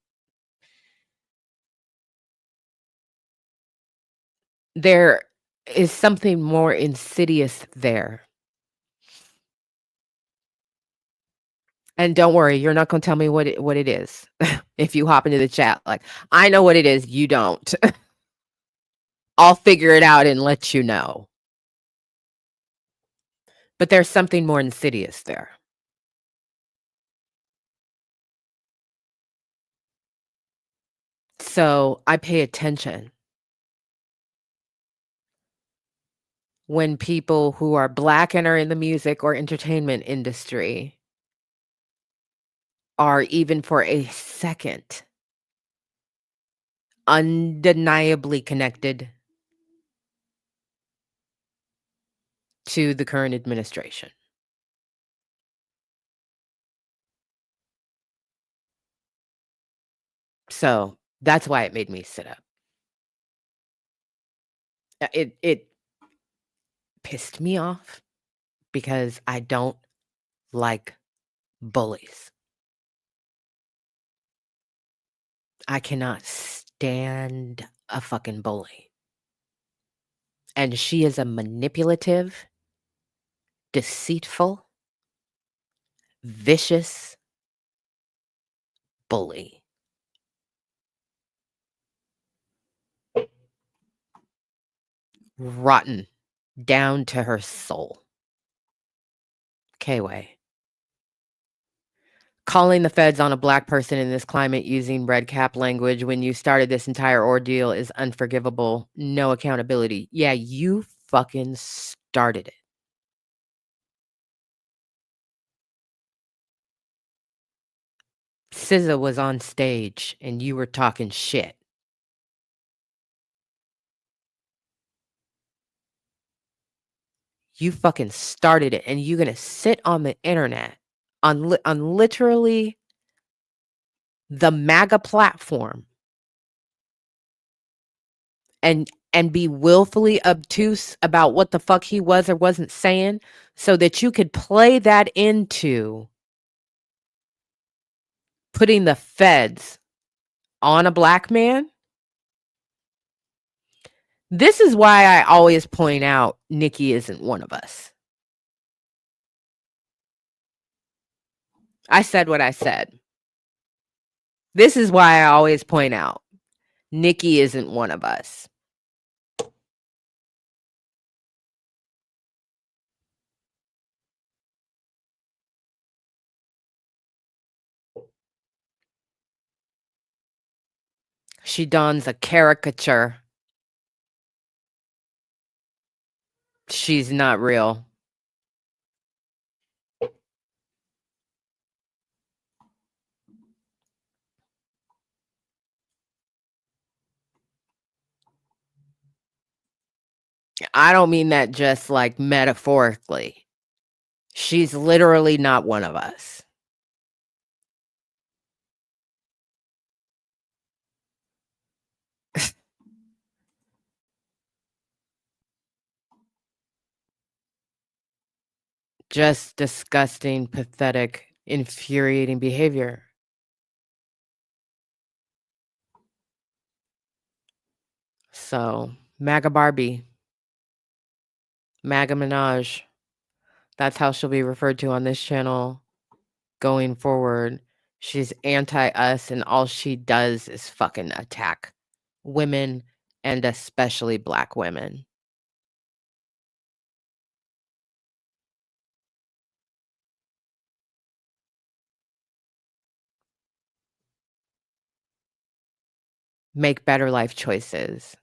There is something more insidious there. And don't worry, you're not gonna tell me what it is if you hop into the chat, like, "I know what it is, you don't." I'll figure it out and let you know. But there's something more insidious there. So, I pay attention when people who are Black and are in the music or entertainment industry are even for a second undeniably connected to the current administration. So, that's why it made me sit up. It pissed me off because I don't like bullies. I cannot stand a fucking bully. And she is a manipulative, deceitful, vicious bully. Rotten down to her soul. K-Way. Calling the feds on a black person in this climate using red cap language when you started this entire ordeal is unforgivable. No accountability. Yeah, you fucking started it. SZA was on stage and you were talking shit. You fucking started it, and you're gonna sit on the internet on literally the MAGA platform and be willfully obtuse about what the fuck he was or wasn't saying so that you could play that into putting the feds on a black man. This is why I always point out Nicki isn't one of us. I said what I said. This is why I always point out Nicki isn't one of us. She dons a caricature. She's not real. I don't mean that just like metaphorically. She's literally not one of us. Just disgusting, pathetic, infuriating behavior. So, MAGA Barbie, Maga Minaj, that's how she'll be referred to on this channel going forward. She's anti us, and all she does is fucking attack women and especially black women. Make better life choices.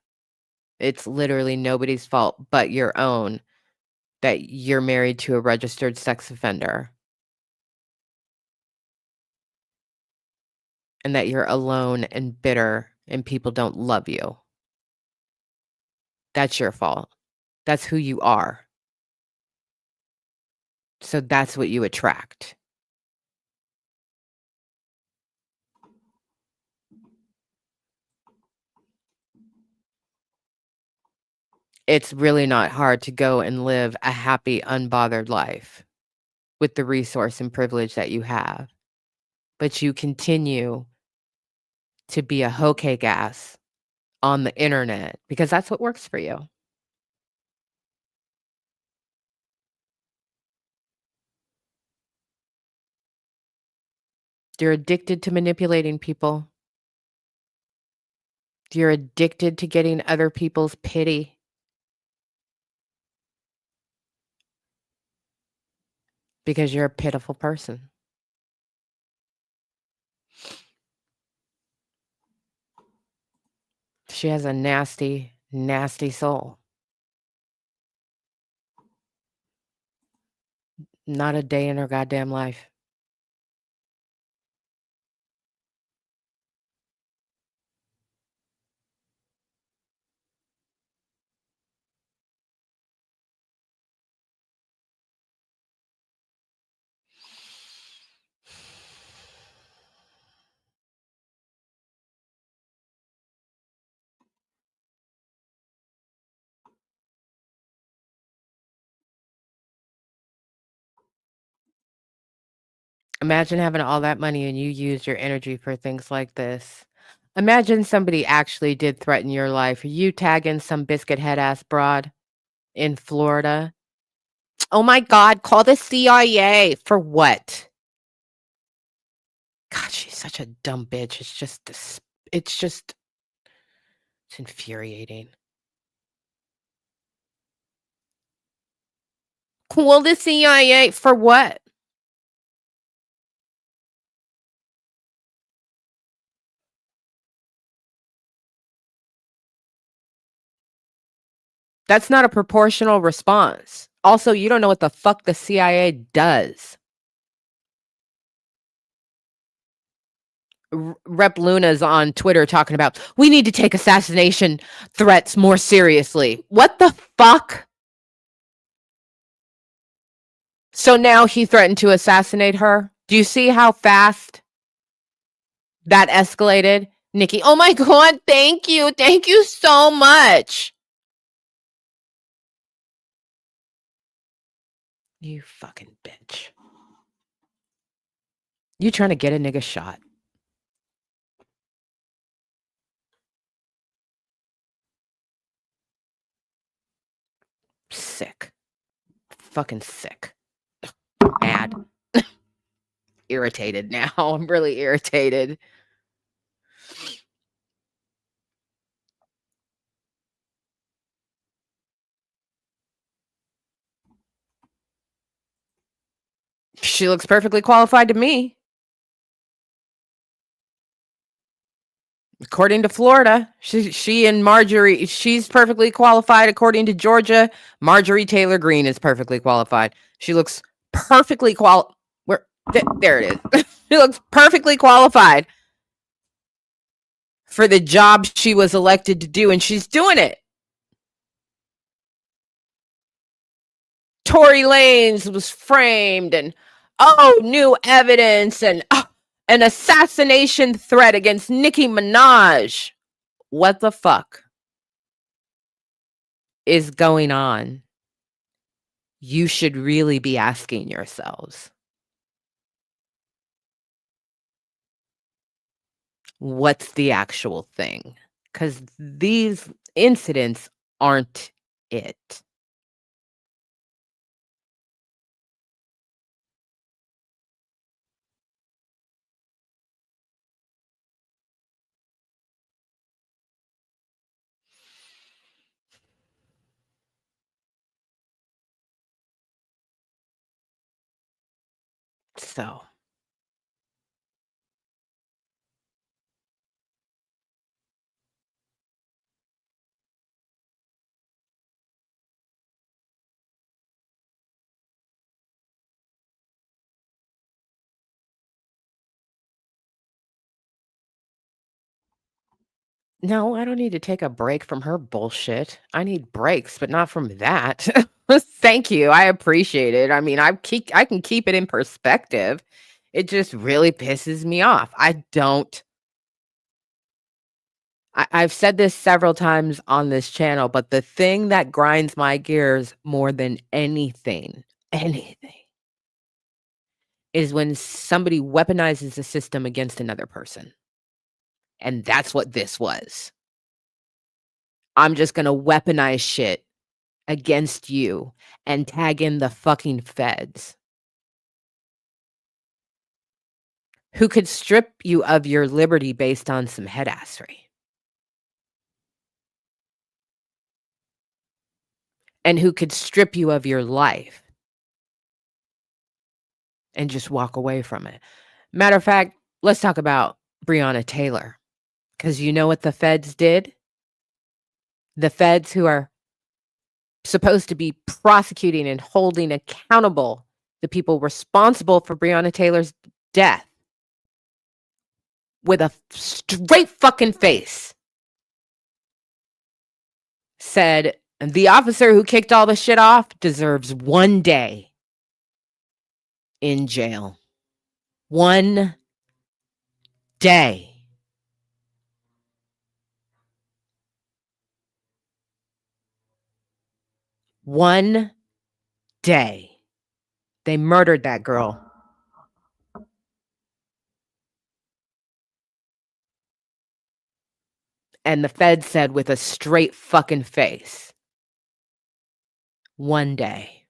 It's literally nobody's fault but your own that you're married to a registered sex offender and that you're alone and bitter and people don't love you. That's your fault. That's who you are. So that's what you attract. It's really not hard to go and live a happy, unbothered life with the resource and privilege that you have. But you continue to be a hoe cake ass on the internet because that's what works for you. You're addicted to manipulating people. You're addicted to getting other people's pity. Because you're a pitiful person. She has a nasty, nasty soul. Not a day in her goddamn life. Imagine having all that money and you use your energy for things like this. Imagine somebody actually did threaten your life. You tagging some biscuit head ass broad in Florida. Oh my God, call the CIA. For what? God, she's such a dumb bitch. It's infuriating. Call the CIA for what? That's not a proportional response. Also, you don't know what the fuck the CIA does. Rep Luna's on Twitter talking about, we need to take assassination threats more seriously. What the fuck? So now he threatened to assassinate her? Do you see how fast that escalated? Nicki, oh my God, thank you. Thank you so much. You fucking bitch. You trying to get a nigga shot. Sick. Fucking sick. Mad. Irritated now. I'm really irritated. She looks perfectly qualified to me. According to Florida, she and Marjorie, she's perfectly qualified. According to Georgia, Marjorie Taylor Greene is perfectly qualified. She looks perfectly there it is. She looks perfectly qualified for the job she was elected to do, and she's doing it. Tory Lanez was framed, and new evidence, and an assassination threat against Nicki Minaj. What the fuck is going on? You should really be asking yourselves, what's the actual thing? Because these incidents aren't it. So, no, I don't need to take a break from her bullshit. I need breaks, but not from that. Thank you. I appreciate it. I mean, I can keep it in perspective. It just really pisses me off. I've said this several times on this channel, but the thing that grinds my gears more than anything, is when somebody weaponizes the system against another person. And that's what this was. I'm just gonna weaponize shit against you and tag in the fucking feds, who could strip you of your liberty based on some headassery, and who could strip you of your life and just walk away from it. Matter of fact, let's talk about Breonna Taylor, because you know what the feds did? The feds, who are supposed to be prosecuting and holding accountable the people responsible for Breonna Taylor's death, with a straight fucking face, said the officer who kicked all the shit off deserves 1 day in jail. 1 day. One day. They murdered that girl. And the Fed said with a straight fucking face, "One day."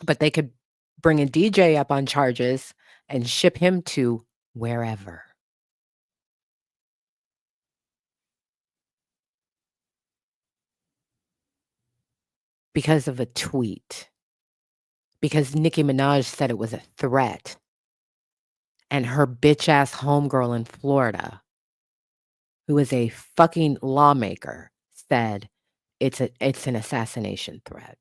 But they could bring a DJ up on charges and ship him to wherever because of a tweet, because Nicki Minaj said it was a threat, and her bitch ass homegirl in Florida, who is a fucking lawmaker, said it's an assassination threat.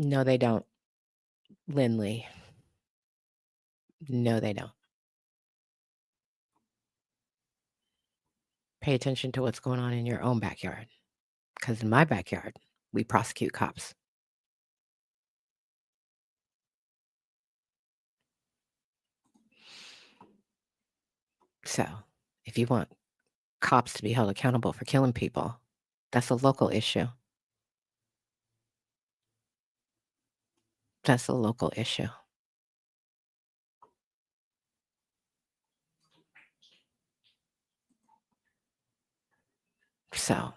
No, they don't, Lindley. No, they don't. Pay attention to what's going on in your own backyard, because in my backyard, we prosecute cops. So, if you want cops to be held accountable for killing people, that's a local issue. That's a local issue. So,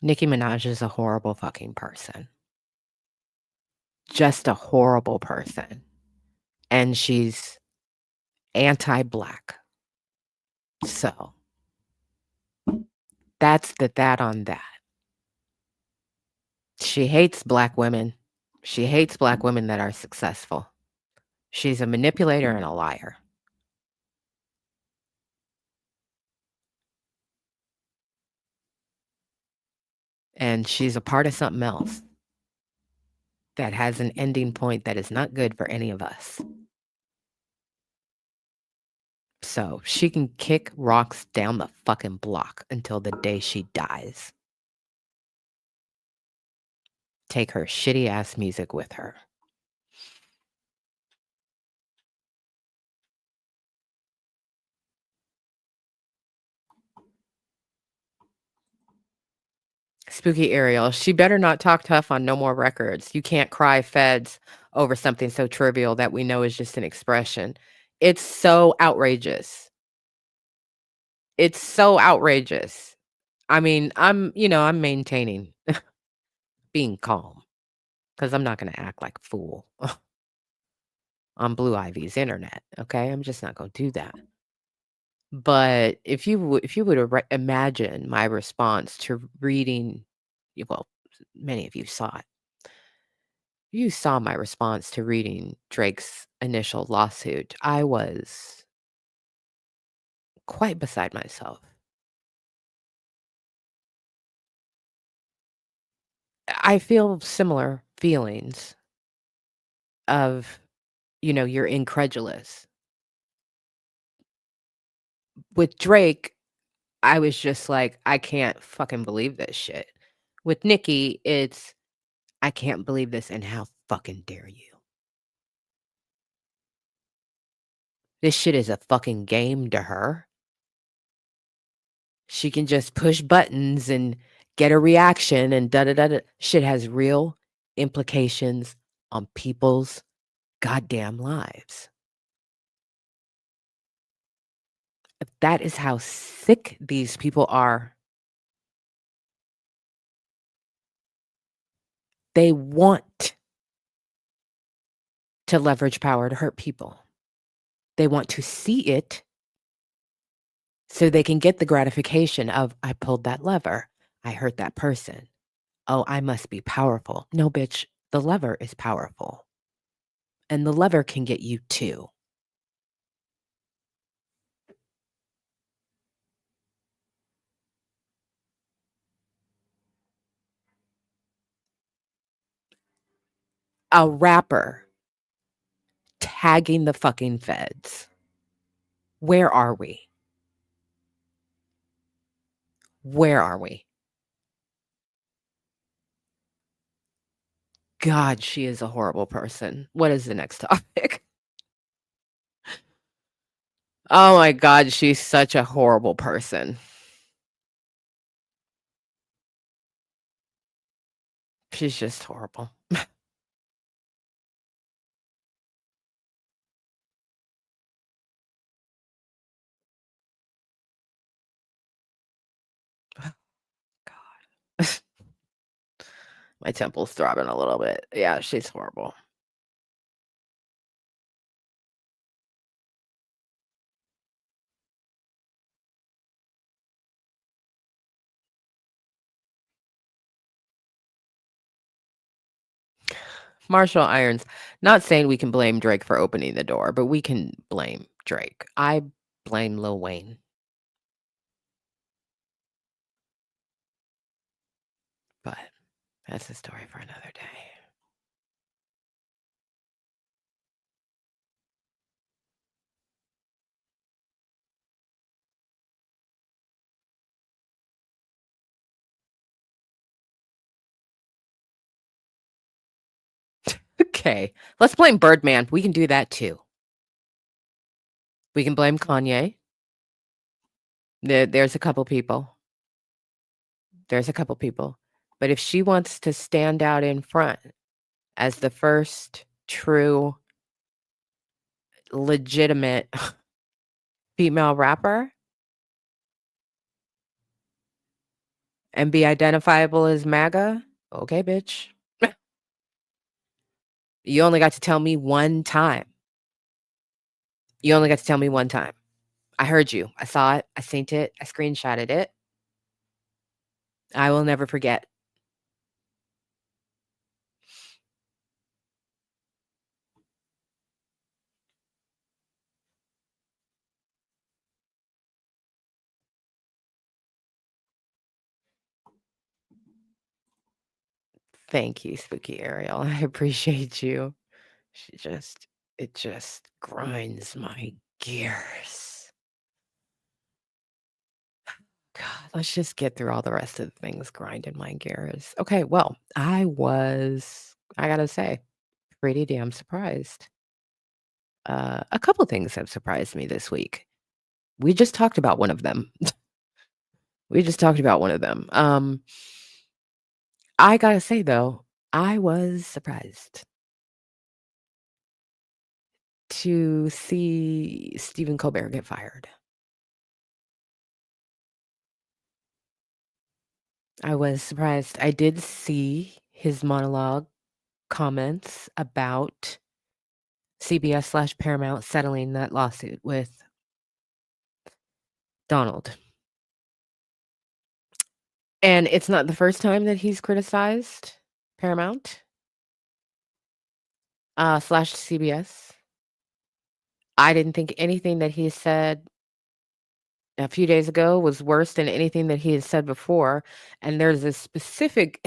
Nicki Minaj is a horrible fucking person. Just a horrible person. And she's anti-Black. So, that's that on that. She hates Black women. She hates Black women that are successful. She's a manipulator and a liar. And she's a part of something else that has an ending point that is not good for any of us. So she can kick rocks down the fucking block until the day she dies. Take her shitty ass music with her. Spooky Ariel, she better not talk tough on no more records. You can't cry feds over something so trivial that we know is just an expression. It's so outrageous. It's so outrageous. I mean, I'm maintaining being calm because I'm not going to act like a fool on Blue Ivy's internet. Okay, I'm just not going to do that. But if you would imagine my response to reading, well, many of you saw it. You saw my response to reading Drake's initial lawsuit. I was quite beside myself. I feel similar feelings of, you're incredulous. With Drake, I was just like, I can't fucking believe this shit. With Nicki, it's, I can't believe this and how fucking dare you. This shit is a fucking game to her. She can just push buttons and get a reaction and da da da da. Shit has real implications on people's goddamn lives. That is how sick these people are. They want to leverage power to hurt people. They want to see it so they can get the gratification of, I pulled that lever. I hurt that person. Oh, I must be powerful. No, bitch, the lever is powerful. And the lever can get you too. A rapper tagging the fucking feds. Where are we? Where are we? God, she is a horrible person. What is the next topic? Oh my God, she's such a horrible person. She's just horrible. God. My temple's throbbing a little bit. Yeah, she's horrible. Marshall Irons, not saying we can blame Drake for opening the door, but we can blame Drake. I blame Lil Wayne. But that's a story for another day. Okay, let's blame Birdman. We can do that too. We can blame Kanye. There's a couple people. There's a couple people. But if she wants to stand out in front as the first true, legitimate female rapper and be identifiable as Maga, okay, bitch. You only got to tell me one time. You only got to tell me one time. I heard you. I saw it. I synced it. I screenshotted it. I will never forget. Thank you, Spooky Ariel. I appreciate you. It just grinds my gears. God, let's just get through all the rest of the things grinding my gears. Okay, well, I gotta say, pretty damn surprised. A couple things have surprised me this week. We just talked about one of them. We just talked about one of them. I gotta say though, I was surprised to see Stephen Colbert get fired. I was surprised. I did see his monologue comments about CBS/Paramount settling that lawsuit with Donald. And it's not the first time that he's criticized Paramount slash CBS. I didn't think anything that he said a few days ago was worse than anything that he had said before. And there's a specific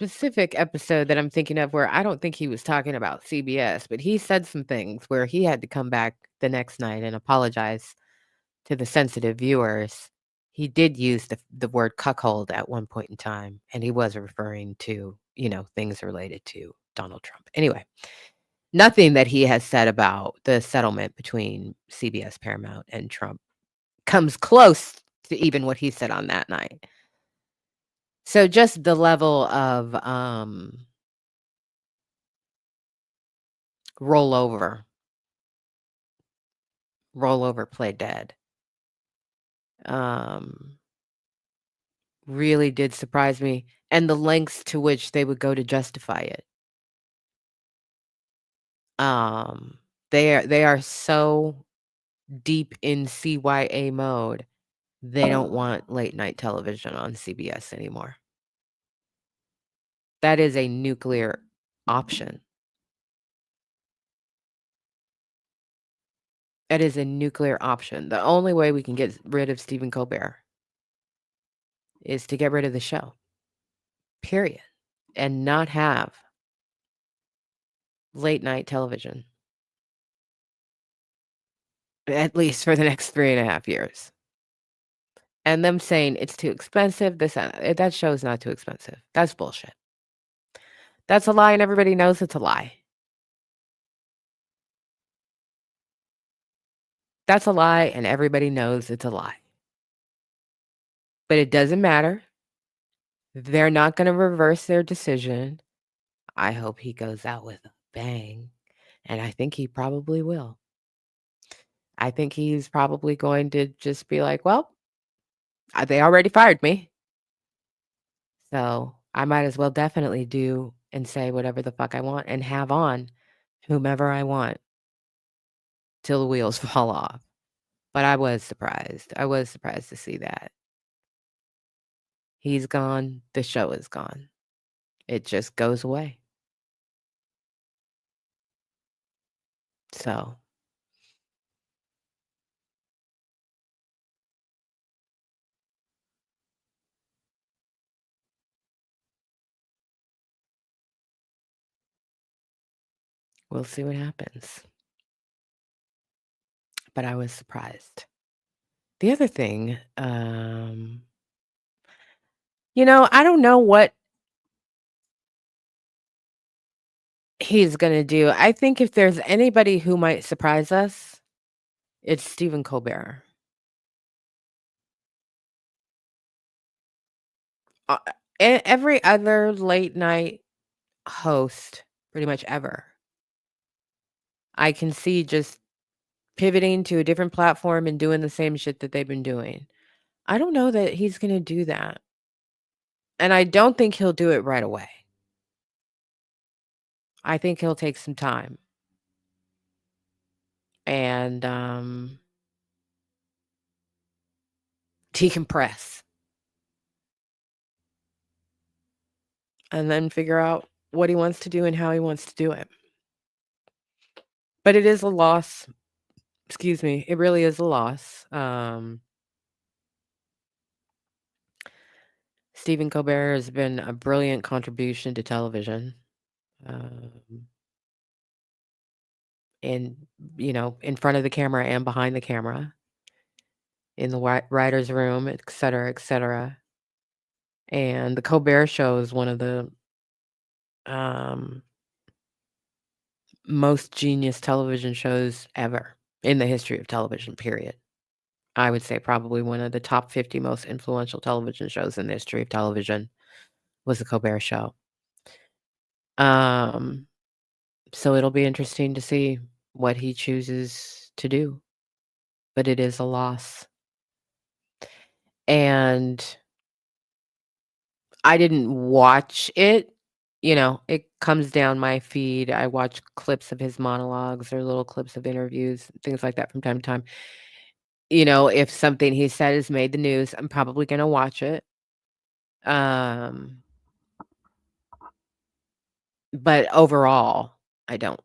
episode that I'm thinking of where I don't think he was talking about CBS, but he said some things where he had to come back the next night and apologize to the sensitive viewers. He did use the word cuckold at one point in time, and he was referring to, things related to Donald Trump. Anyway, nothing that he has said about the settlement between CBS, Paramount, and Trump comes close to even what he said on that night. So just the level of rollover, play dead. Really did surprise me, and the lengths to which they would go to justify it. They are so deep in CYA mode, they don't want late night television on CBS anymore. That is a nuclear option. That is a nuclear option. The only way we can get rid of Stephen Colbert is to get rid of the show. Period. And not have late night television, at least for the next 3.5 years. And them saying it's too expensive, that show is not too expensive. That's bullshit. That's a lie, and everybody knows it's a lie. That's a lie, and everybody knows it's a lie. But it doesn't matter. They're not gonna reverse their decision. I hope he goes out with a bang, and I think he probably will. I think he's probably going to just be like, "Well, they already fired me, so I might as well definitely do and say whatever the fuck I want and have on whomever I want till the wheels fall off." But I was surprised. I was surprised to see that. He's gone, the show is gone. It just goes away. So, we'll see what happens. But I was surprised. The other thing, I don't know what he's gonna do. I think if there's anybody who might surprise us, it's Stephen Colbert. Uh, every other late night host, pretty much ever, I can see just pivoting to a different platform and doing the same shit that they've been doing. I don't know that he's gonna do that, and I don't think he'll do it right away. I think he'll take some time and, decompress and then figure out what he wants to do and how he wants to do it. But it is a loss. Excuse me. It really is a loss. Stephen Colbert has been a brilliant contribution to television. Um, in in front of the camera and behind the camera, in the writer's room, et cetera, et cetera. And the Colbert Show is one of the um, most genius television shows ever in the history of television, period. I would say probably one of the top 50 most influential television shows in the history of television was the Colbert Show. Um, so it'll be interesting to see what he chooses to do, but it is a loss. And I didn't watch it, it comes down my feed. I watch clips of his monologues or little clips of interviews, things like that from time to time. If something he said has made the news, I'm probably gonna watch it. Um, but overall, I don't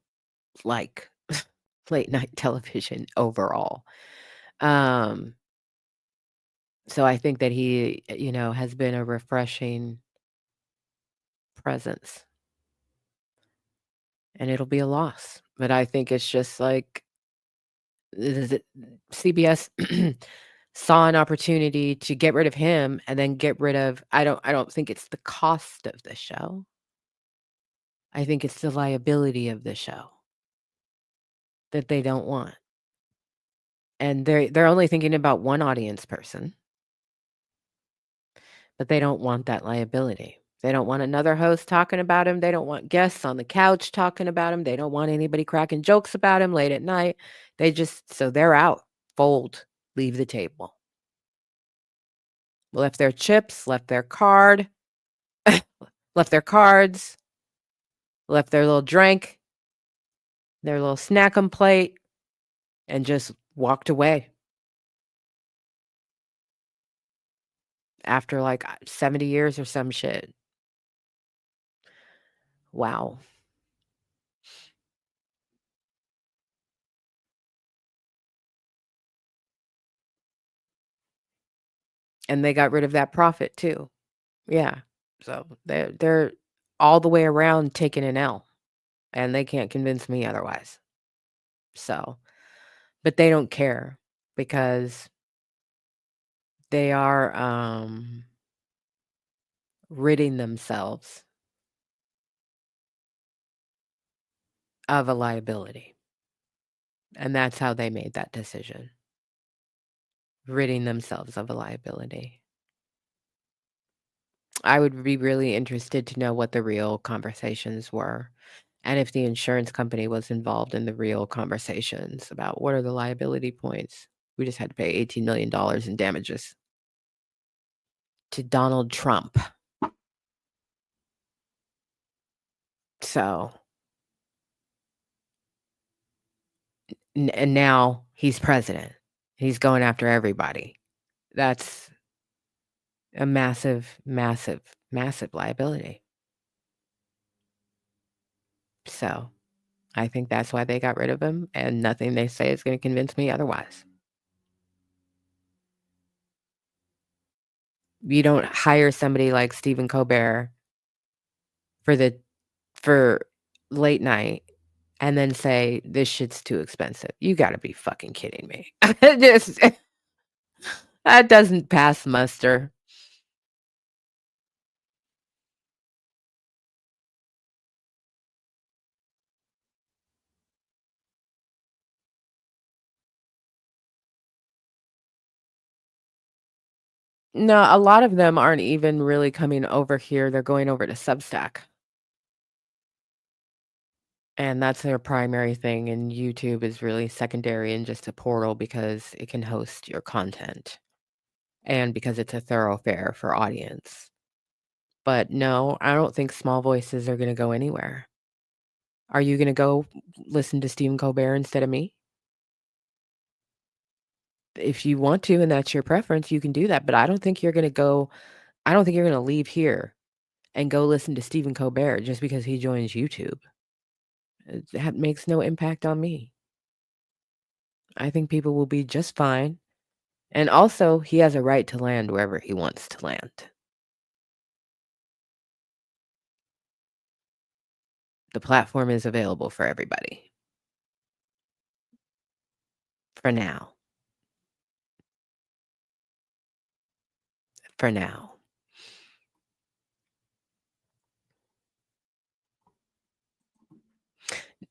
like late night television overall. Um, so I think that he, has been a refreshing presence, and it'll be a loss. But I think it's just like CBS saw an opportunity to get rid of him and then get rid of I don't think it's the cost of the show. I think it's the liability of the show that they don't want. And they're only thinking about one audience person, but they don't want that liability. They don't want another host talking about him. They don't want guests on the couch talking about him. They don't want anybody cracking jokes about him late at night. So they're out. Fold. Leave the table. Left their chips, left their card, left their cards, left their little drink, their little snack 'em plate, and just walked away after, like, 70 years or some shit. Wow. And they got rid of that profit too. Yeah. So they're all the way around taking an L. and they can't convince me otherwise. So, but they don't care because they are ridding themselves of a liability. And that's how they made that decision. Ridding themselves of a liability. I would be really interested to know what the real conversations were, and if the insurance company was involved in the real conversations about what are the liability points. We just had to pay $18 million in damages to Donald Trump. So, and now he's president. He's going after everybody. That's a massive, massive, massive liability. So, I think that's why they got rid of him, and nothing they say is gonna convince me otherwise. You don't hire somebody like Stephen Colbert for the for late night and then say, "This shit's too expensive." You gotta be fucking kidding me. Just that doesn't pass muster. No, a lot of them aren't even really coming over here, they're going over to Substack. And that's their primary thing, and YouTube is really secondary and just a portal because it can host your content and because it's a thoroughfare for audience. But no, I don't think small voices are gonna go anywhere. Are you gonna go listen to Stephen Colbert instead of me? If you want to and that's your preference, you can do that, but I don't think you're gonna leave here and go listen to Stephen Colbert just because he joins YouTube. That makes no impact on me. I think people will be just fine, and also, he has a right to land wherever he wants to land. The platform is available for everybody, for now, for now.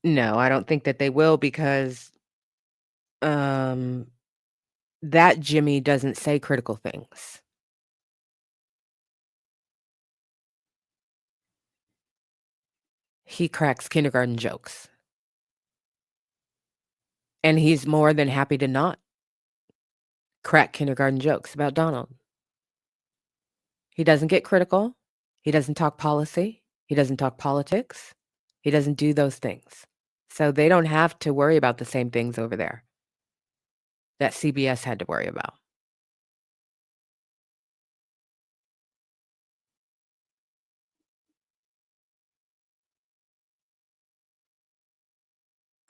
No, I don't think that they will because, um, that Jimmy doesn't say critical things. He cracks kindergarten jokes, and he's more than happy to not crack kindergarten jokes about Donald. He doesn't get critical. He doesn't talk policy. He doesn't talk politics. He doesn't do those things. So they don't have to worry about the same things over there that CBS had to worry about.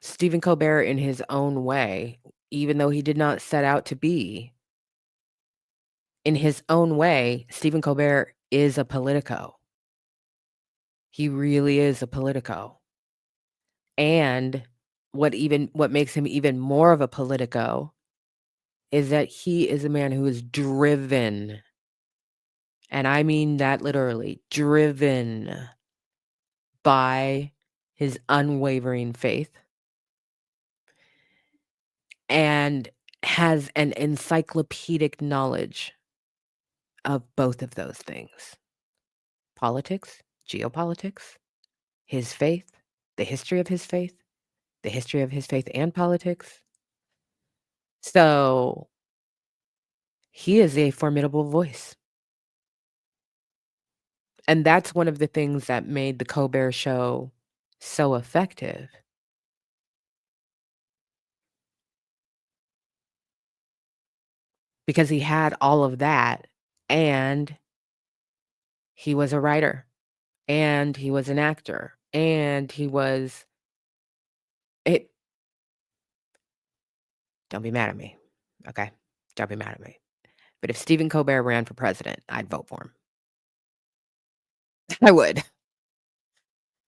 Stephen Colbert, in his own way, even though he did not set out to be, in his own way, Stephen Colbert is a politico. He really is a politico. And what makes him even more of a politico is that he is a man who is driven, and I mean that literally, driven by his unwavering faith and has an encyclopedic knowledge of both of those things: politics, geopolitics, his faith, the history of his faith, the history of his faith and politics. So he is a formidable voice. And that's one of the things that made the Colbert Show so effective. Because he had all of that, and he was a writer, and he was an actor, and he was it don't be mad at me, okay? Don't be mad at me. But if Stephen Colbert ran for president, I'd vote for him. I would.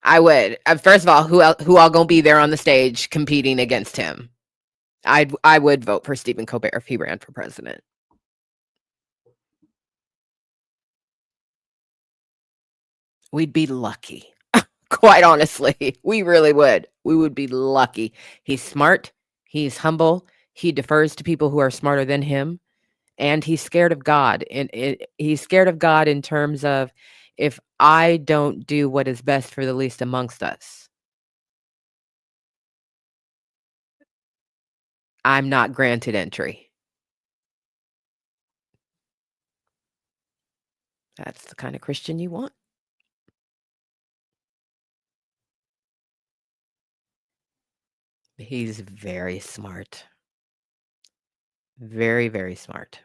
I would. First of all, who all gonna be there on the stage competing against him? I would vote for Stephen Colbert if he ran for president. We'd be lucky. Quite honestly, we really would. We would be lucky. He's smart. He's humble. He defers to people who are smarter than him, and he's scared of God. And he's scared of God in terms of, if I don't do what is best for the least amongst us, I'm not granted entry. That's the kind of Christian you want. He's very smart. Very, very smart.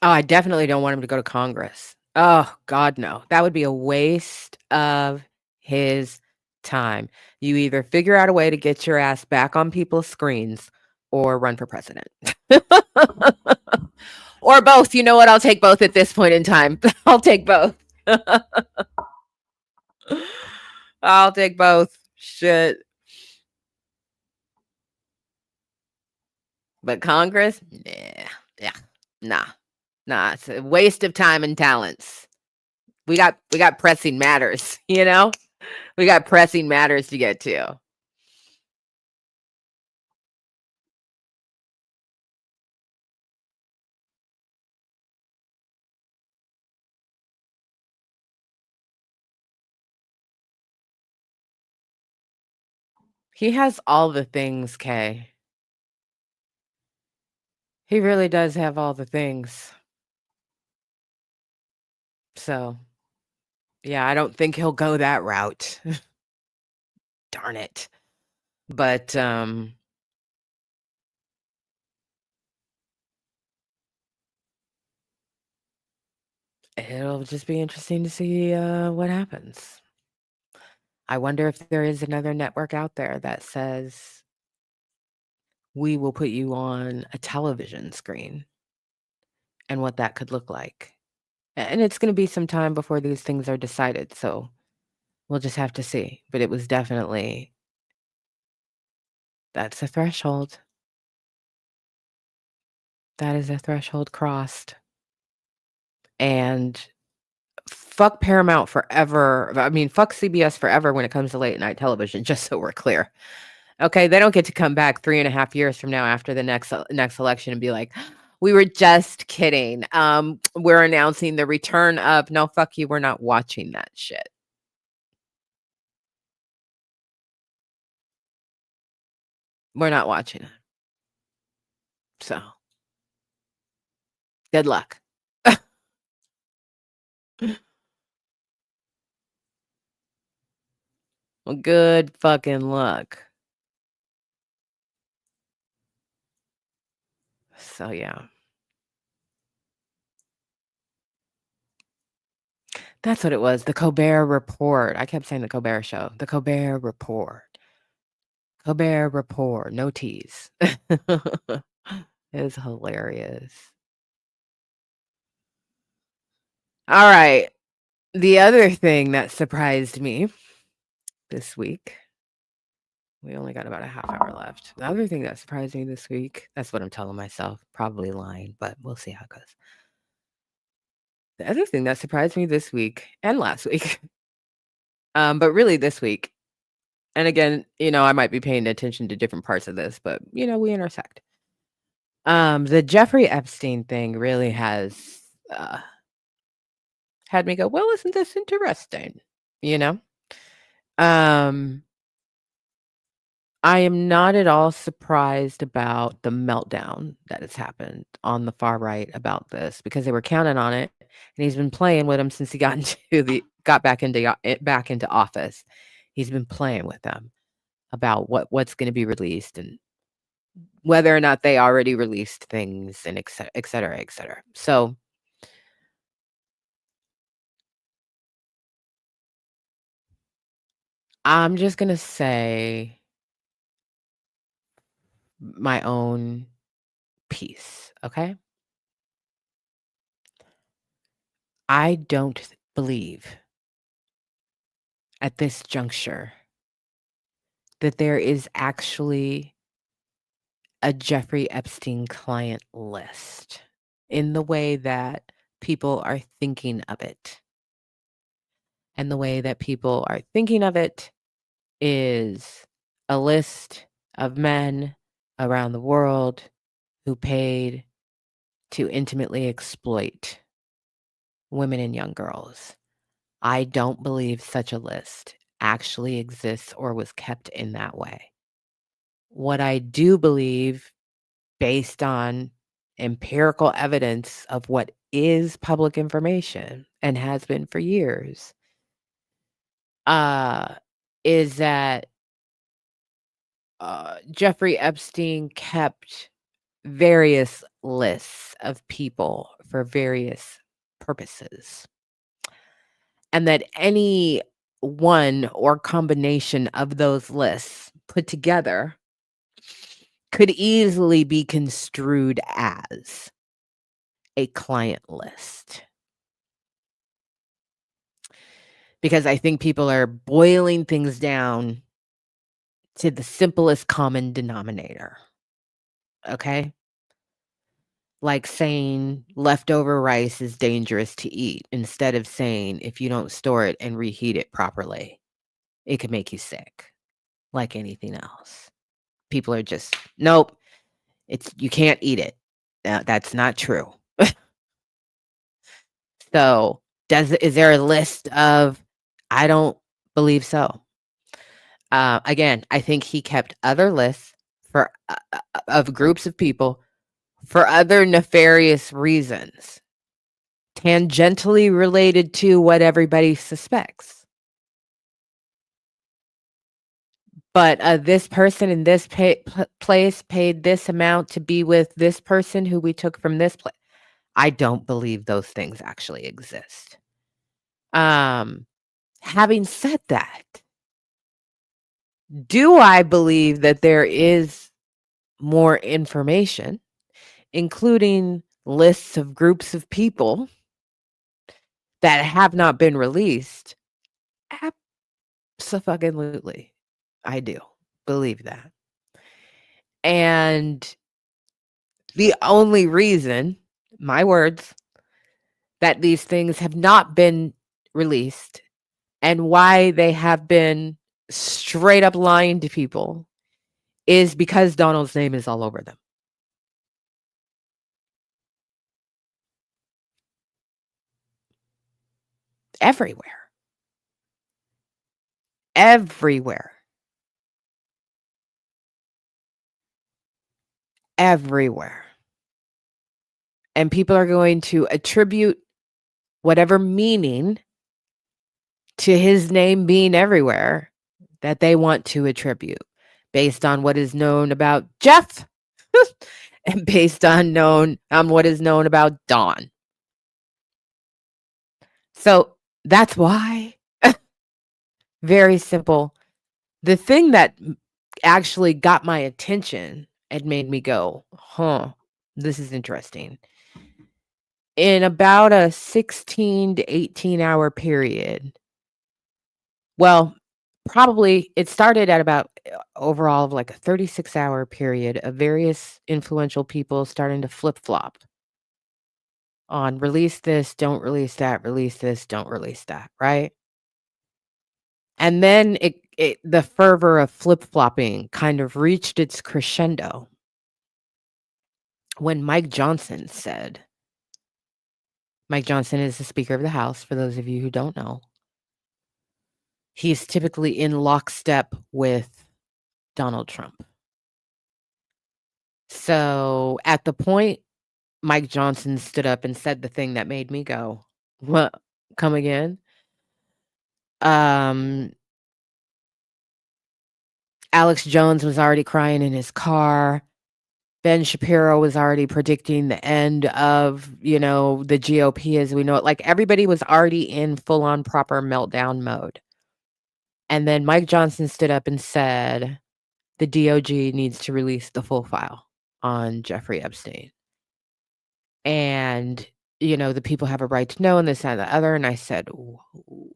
Oh, I definitely don't want him to go to Congress. Oh, God, no. That would be a waste of his time. You either figure out a way to get your ass back on people's screens or run for president. Or both. You know what? I'll take both at this point in time. I'll take both. I'll take both. Shit. But Congress? Yeah. Yeah. Nah. Nah. It's a waste of time and talents. We got pressing matters, you know? We got pressing matters to get to. He has all the things, Kay. He really does have all the things. So, yeah, I don't think he'll go that route. Darn it. But it'll just be interesting to see what happens. I wonder if there is another network out there that says, we will put you on a television screen, and what that could look like. And it's going to be some time before these things are decided. So we'll just have to see. But it was definitely, that's a threshold. That is a threshold crossed. And fuck Paramount forever. I mean, fuck CBS forever when it comes to late night television, just so we're clear. Okay, they don't get to come back 3.5 years from now after the next election and be like, we were just kidding. We're announcing the return of, no, fuck you, we're not watching that shit. We're not watching it. So, good luck. Well, good fucking luck. So, yeah. That's what it was. The Colbert Report. I kept saying the Colbert Show. The Colbert Report. Colbert Report. No T's. It was hilarious. All right. The other thing that surprised me this week, we only got about a half hour left. The other thing that surprised me this week, that's what I'm telling myself, probably lying, but we'll see how it goes. The other thing that surprised me this week and last week, but really this week, and again, I might be paying attention to different parts of this, but we intersect. The Jeffrey Epstein thing really has had me go, well, isn't this interesting? Um, I am not at all surprised about the meltdown that has happened on the far right about this, because they were counting on it, and he's been playing with them since he got back into office. He's been playing with them about what's going to be released and whether or not they already released things, and et cetera, et cetera, et cetera. So I'm just going to say my own piece, okay? I don't believe at this juncture that there is actually a Jeffrey Epstein client list in the way that people are thinking of it. And the way that people are thinking of it is a list of men around the world who paid to intimately exploit women and young girls. I don't believe such a list actually exists or was kept in that way. What I do believe, based on empirical evidence of what is public information and has been for years, uh, is that Jeffrey Epstein kept various lists of people for various purposes, and that any one or combination of those lists put together could easily be construed as a client list. Because I think people are boiling things down to the simplest common denominator, okay? Like saying leftover rice is dangerous to eat instead of saying if you don't store it and reheat it properly, it could make you sick, like anything else. People are just, nope, you can't eat it. That's not true. So, is there a list of I don't believe so. Again, I think he kept other lists for of groups of people for other nefarious reasons, tangentially related to what everybody suspects. But this person in this place paid this amount to be with this person who we took from this place. I don't believe those things actually exist. Having said that, do I believe that there is more information, including lists of groups of people that have not been released? Abso-fucking-lutely. I do believe that. And the only reason, my words, that these things have not been released and why they have been straight up lying to people is because Donald's name is all over them. Everywhere. Everywhere. Everywhere. And people are going to attribute whatever meaning to his name being everywhere that they want to attribute based on what is known about Jeff and based on what is known about Dawn. So that's why. Very simple. The thing that actually got my attention and made me go, huh, this is interesting. In about a 16 to 18-hour period, well, probably it started at about overall of like a 36-hour period of various influential people starting to flip-flop on release this, don't release that, release this, don't release that, right? And then the fervor of flip-flopping kind of reached its crescendo when Mike Johnson is the Speaker of the House, for those of you who don't know. He's typically in lockstep with Donald Trump. So at the point Mike Johnson stood up and said the thing that made me go, "What? Come again?" Alex Jones was already crying in his car. Ben Shapiro was already predicting the end of, the GOP as we know it. Like, everybody was already in full-on proper meltdown mode. And then Mike Johnson stood up and said, the DOJ needs to release the full file on Jeffrey Epstein. And, the people have a right to know and this, that, and the other. And I said, "Whoa."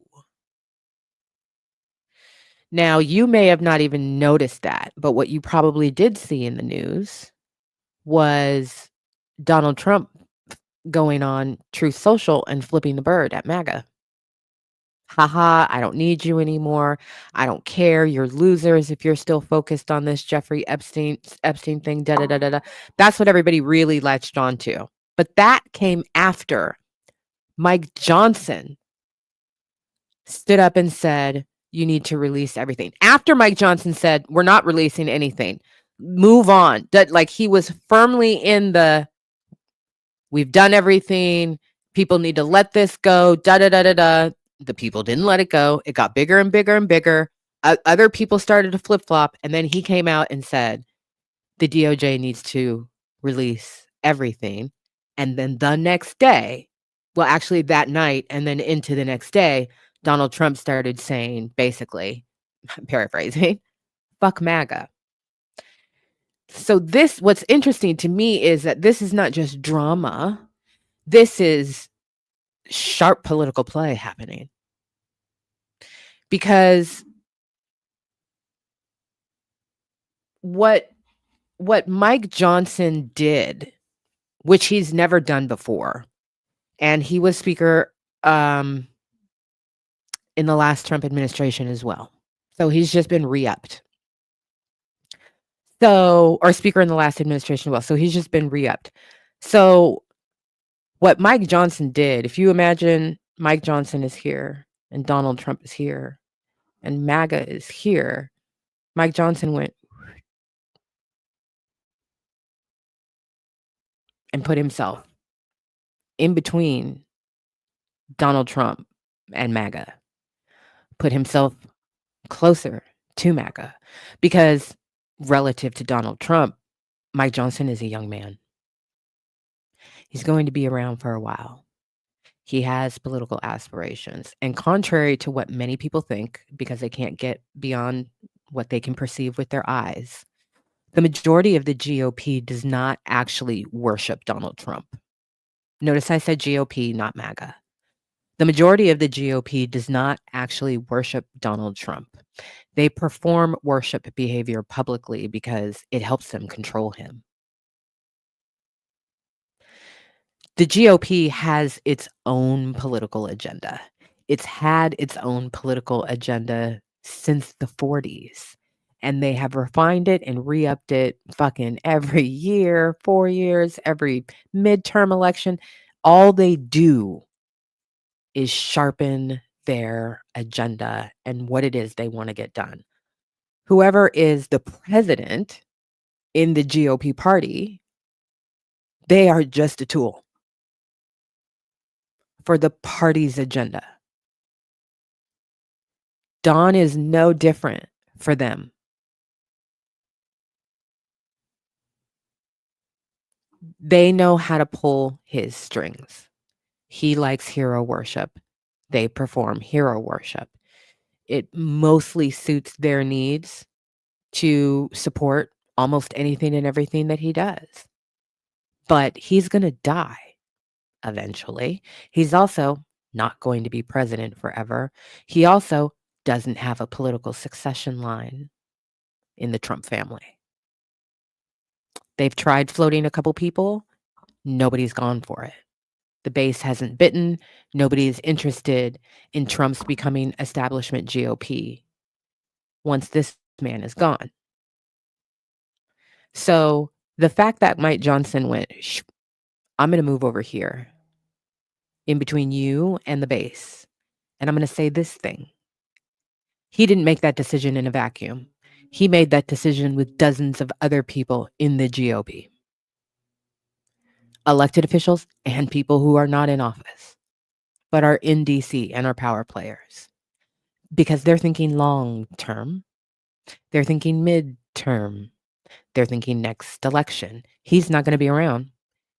Now, you may have not even noticed that, but what you probably did see in the news was Donald Trump going on Truth Social and flipping the bird at Maga. Haha, I don't need you anymore. I don't care. You're losers if you're still focused on this Jeffrey Epstein thing. Da da da da da. That's what everybody really latched onto. But that came after Mike Johnson stood up and said, you need to release everything. After Mike Johnson said, we're not releasing anything. Move on. Like he was firmly in the, we've done everything. People need to let this go. Da da da da da. The people didn't let it go. It got bigger and bigger and bigger. Other people started to flip flop. And then he came out and said, the DOJ needs to release everything. And then the next day, well, actually that night and then into the next day, Donald Trump started saying, basically, I'm paraphrasing, fuck MAGA. So what's interesting to me is that this is not just drama. This is sharp political play happening. Because what Mike Johnson did, which he's never done before, and he was speaker in the last Trump administration as well. So he's just been re-upped. Or speaker in the last administration as well. So he's just been re-upped. So what Mike Johnson did, if you imagine Mike Johnson is here and Donald Trump is here and MAGA is here, Mike Johnson went and put himself in between Donald Trump and MAGA, put himself closer to MAGA, because relative to Donald Trump, Mike Johnson is a young man. He's going to be around for a while. He has political aspirations. And contrary to what many people think, because they can't get beyond what they can perceive with their eyes, the majority of the GOP does not actually worship Donald Trump. Notice I said GOP, not MAGA. The majority of the GOP does not actually worship Donald Trump. They perform worship behavior publicly because it helps them control him. The GOP has its own political agenda. It's had its own political agenda since the 40s. And they have refined it and re-upped it fucking every year, 4 years, every midterm election. All they do is sharpen their agenda and what it is they want to get done. Whoever is the president in the GOP party, they are just a tool for the party's agenda. Don is no different for them. They know how to pull his strings. He likes hero worship. They perform hero worship. It mostly suits their needs to support almost anything and everything that he does. But he's going to die eventually. He's also not going to be president forever. He also doesn't have a political succession line in the Trump family. They've tried floating a couple people. Nobody's gone for it. The base hasn't bitten. Nobody's interested in Trump's becoming establishment GOP once this man is gone. So the fact that Mike Johnson went, I'm going to move over here in between you and the base, and I'm going to say this thing. He didn't make that decision in a vacuum. He made that decision with dozens of other people in the GOP. Elected officials and people who are not in office, but are in DC and are power players. Because they're thinking long term. They're thinking mid-term. They're thinking next election. He's not going to be around.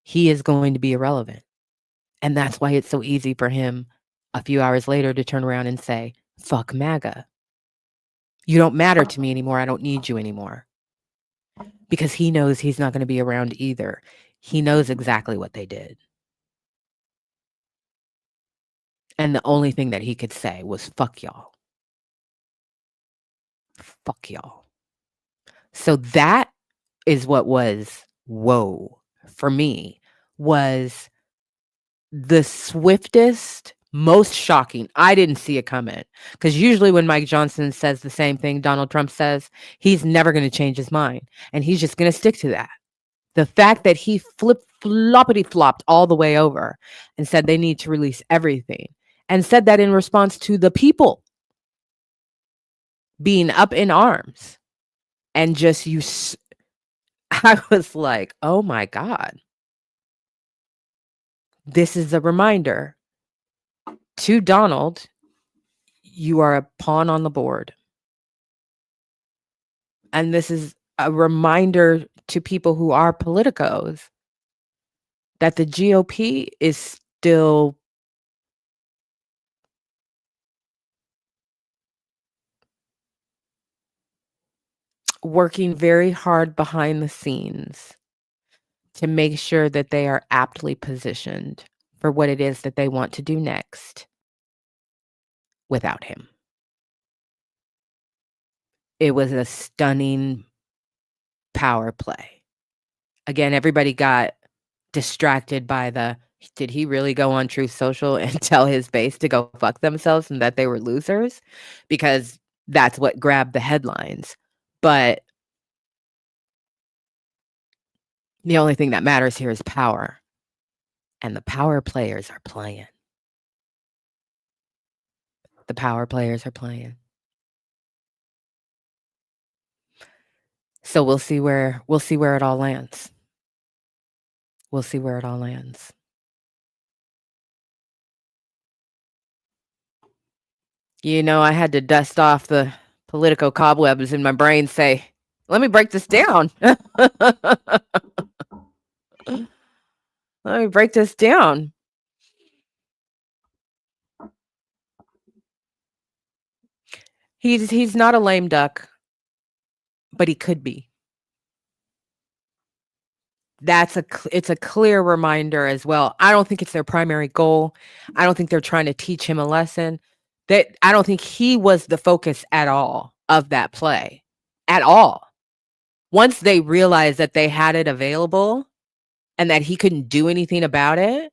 He is going to be irrelevant. And that's why it's so easy for him a few hours later to turn around and say, fuck MAGA. You don't matter to me anymore. I don't need you anymore. because he knows he's not going to be around either. He knows exactly what they did. And the only thing that he could say was, fuck y'all. Fuck y'all. So that is what was, whoa, for me, was the swiftest, most shocking. I didn't see it coming, because usually when Mike Johnson says the same thing Donald Trump says, he's never going to change his mind, and he's just going to stick to that. The fact that he floppity flopped all the way over and said they need to release everything, and said that in response to the people being up in arms, and just I was like, oh my God. This is a reminder to Donald, you are a pawn on the board. And this is a reminder to people who are politicos that the GOP is still working very hard behind the scenes to make sure that they are aptly positioned for what it is that they want to do next without him. It was a stunning power play. Again, everybody got distracted by did he really go on Truth Social and tell his base to go fuck themselves and that they were losers? Because that's what grabbed the headlines. But the only thing that matters here is power. And the power players are playing. The power players are playing. So we'll see where it all lands. We'll see where it all lands. I had to dust off the political cobwebs in my brain, say, let me break this down. Let me break this down. He's not a lame duck, but he could be. It's a clear reminder as well. I don't think it's their primary goal. I don't think they're trying to teach him a lesson. I don't think he was the focus at all of that play. At all. Once they realized that they had it available and that he couldn't do anything about it,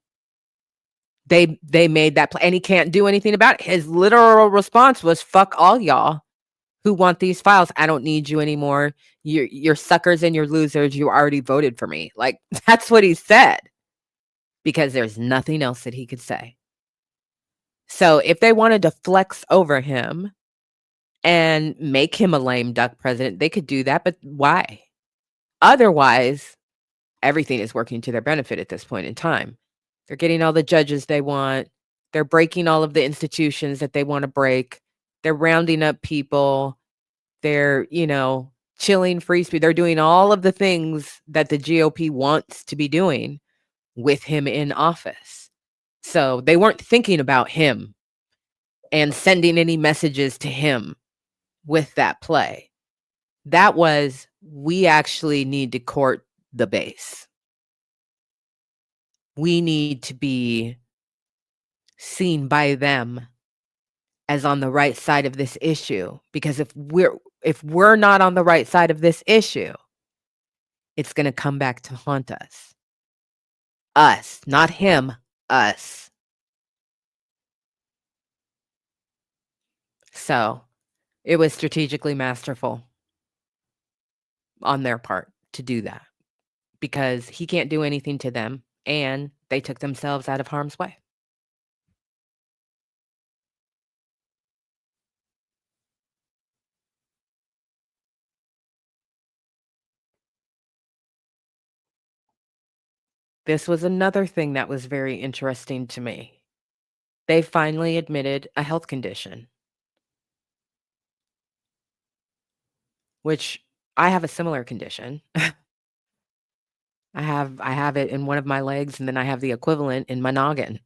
they made that play, and he can't do anything about it. His literal response was, fuck all y'all who want these files. I don't need you anymore. You're suckers and you're losers. You already voted for me. Like, that's what he said, because there's nothing else that he could say. So if they wanted to flex over him and make him a lame duck president, they could do that. But why? Otherwise, everything is working to their benefit at this point in time. They're getting all the judges they want. They're breaking all of the institutions that they want to break. They're rounding up people. They're, chilling free speech. They're doing all of the things that the GOP wants to be doing with him in office. So they weren't thinking about him and sending any messages to him with that play. That was, we actually need to court the base. We need to be seen by them as on the right side of this issue, because if we're not on the right side of this issue, it's going to come back to haunt us. Us, not him, us. So it was strategically masterful on their part to do that, because he can't do anything to them, and they took themselves out of harm's way. This was another thing that was very interesting to me. They finally admitted a health condition, which I have a similar condition. I have it in one of my legs, and then I have the equivalent in my noggin.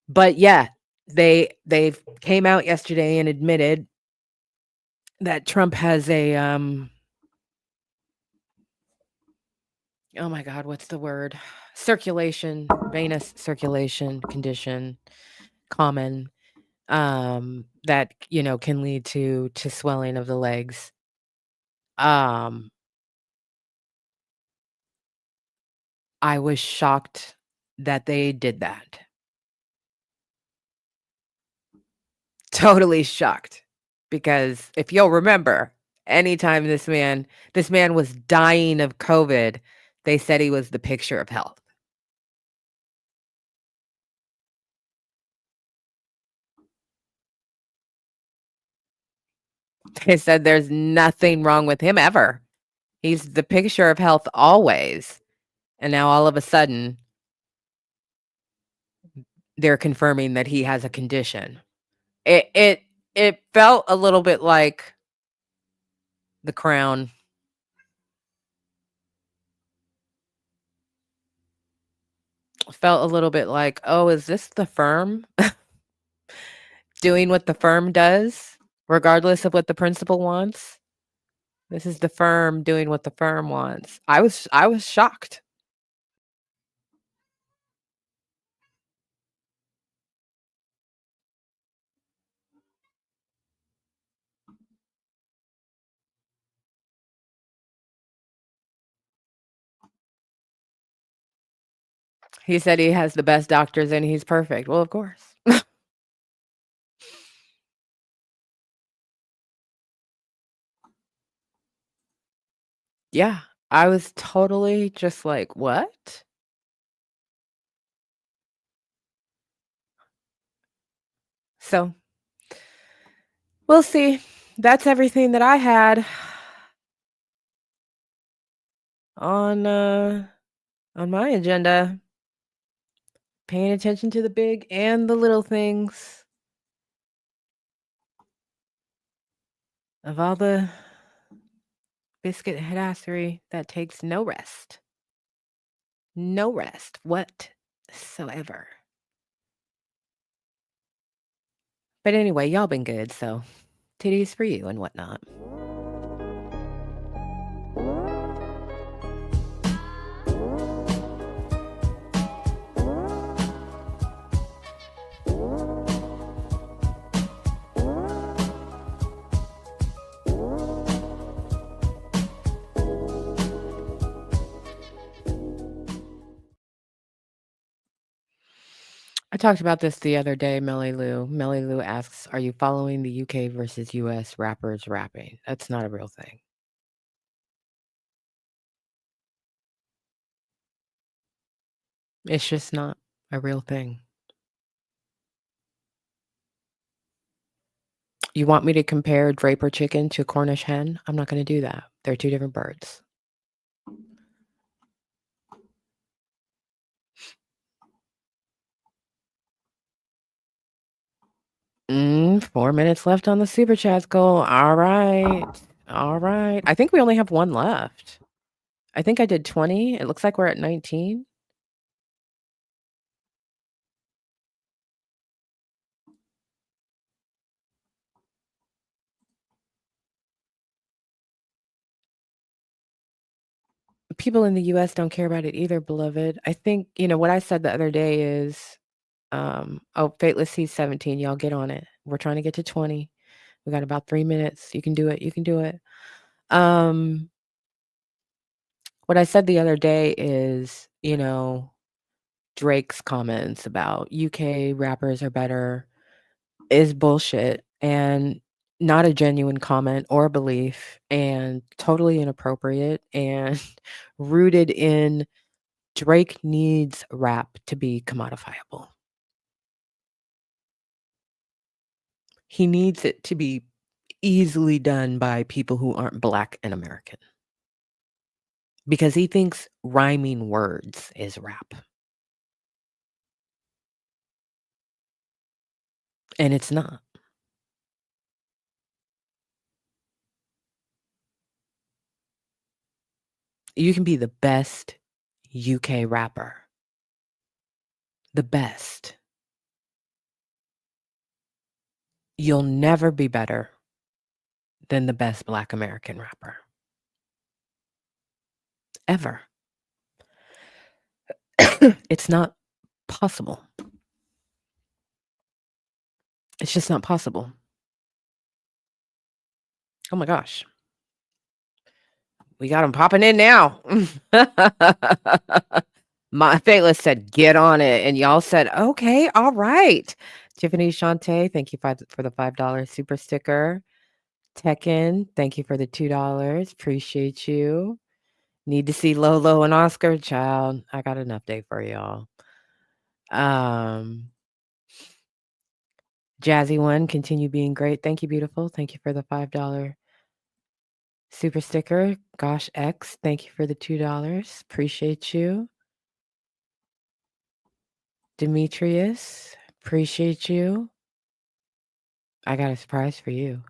But yeah, they came out yesterday and admitted that Trump has a oh my God, what's the word? Circulation, venous circulation condition, common, that, can lead to swelling of the legs. Um, I was shocked that they did that. Totally shocked. Because if you'll remember, anytime this man was dying of COVID, they said he was the picture of health. They said there's nothing wrong with him ever. He's the picture of health always. And now all of a sudden, they're confirming that he has a condition. It felt a little bit like The Crown. Felt a little bit like, "Oh, is this the firm doing what the firm does, regardless of what the principal wants? This is the firm doing what the firm wants." I was shocked. He said he has the best doctors and he's perfect. Well, of course. Yeah, I was totally just like, "What?" So, we'll see. That's everything that I had on, on my agenda. Paying attention to the big and the little things of all the biscuit headassery that takes no rest. No rest whatsoever. But anyway, y'all been good, so titties for you and whatnot. I talked about this the other day, Melly Lou. Melly Lou asks, "Are you following the UK versus US rappers rapping?" That's not a real thing. It's just not a real thing. You want me to compare Draper chicken to Cornish hen? I'm not gonna do that. They're two different birds. 4 minutes left on the super chats goal. All right. All right. I think we only have one left. I think I did 20. It looks like we're at 19. People in the US don't care about it either, beloved. I think, what I said the other day is, oh, Fateless sees 17. Y'all get on it. We're trying to get to 20. We got about 3 minutes. You can do it. You can do it. Um, what I said the other day is, Drake's comments about UK rappers are better is bullshit and not a genuine comment or belief and totally inappropriate and rooted in Drake needs rap to be commodifiable. He needs it to be easily done by people who aren't Black and American because he thinks rhyming words is rap. And it's not. You can be the best UK rapper, the best. You'll never be better than the best Black American rapper. Ever. It's not possible. It's just not possible. Oh my gosh. We got them popping in now. My Fateless said, "Get on it," and y'all said, "Okay, all right." Tiffany Shante, thank you for the $5 super sticker. Tekken, thank you for the $2. Appreciate you. Need to see Lolo and Oscar, child. I got an update for y'all. Um, Jazzy One, continue being great. Thank you, beautiful. Thank you for the $5 super sticker. Gosh X, thank you for the $2. Appreciate you. Demetrius, appreciate you. I got a surprise for you.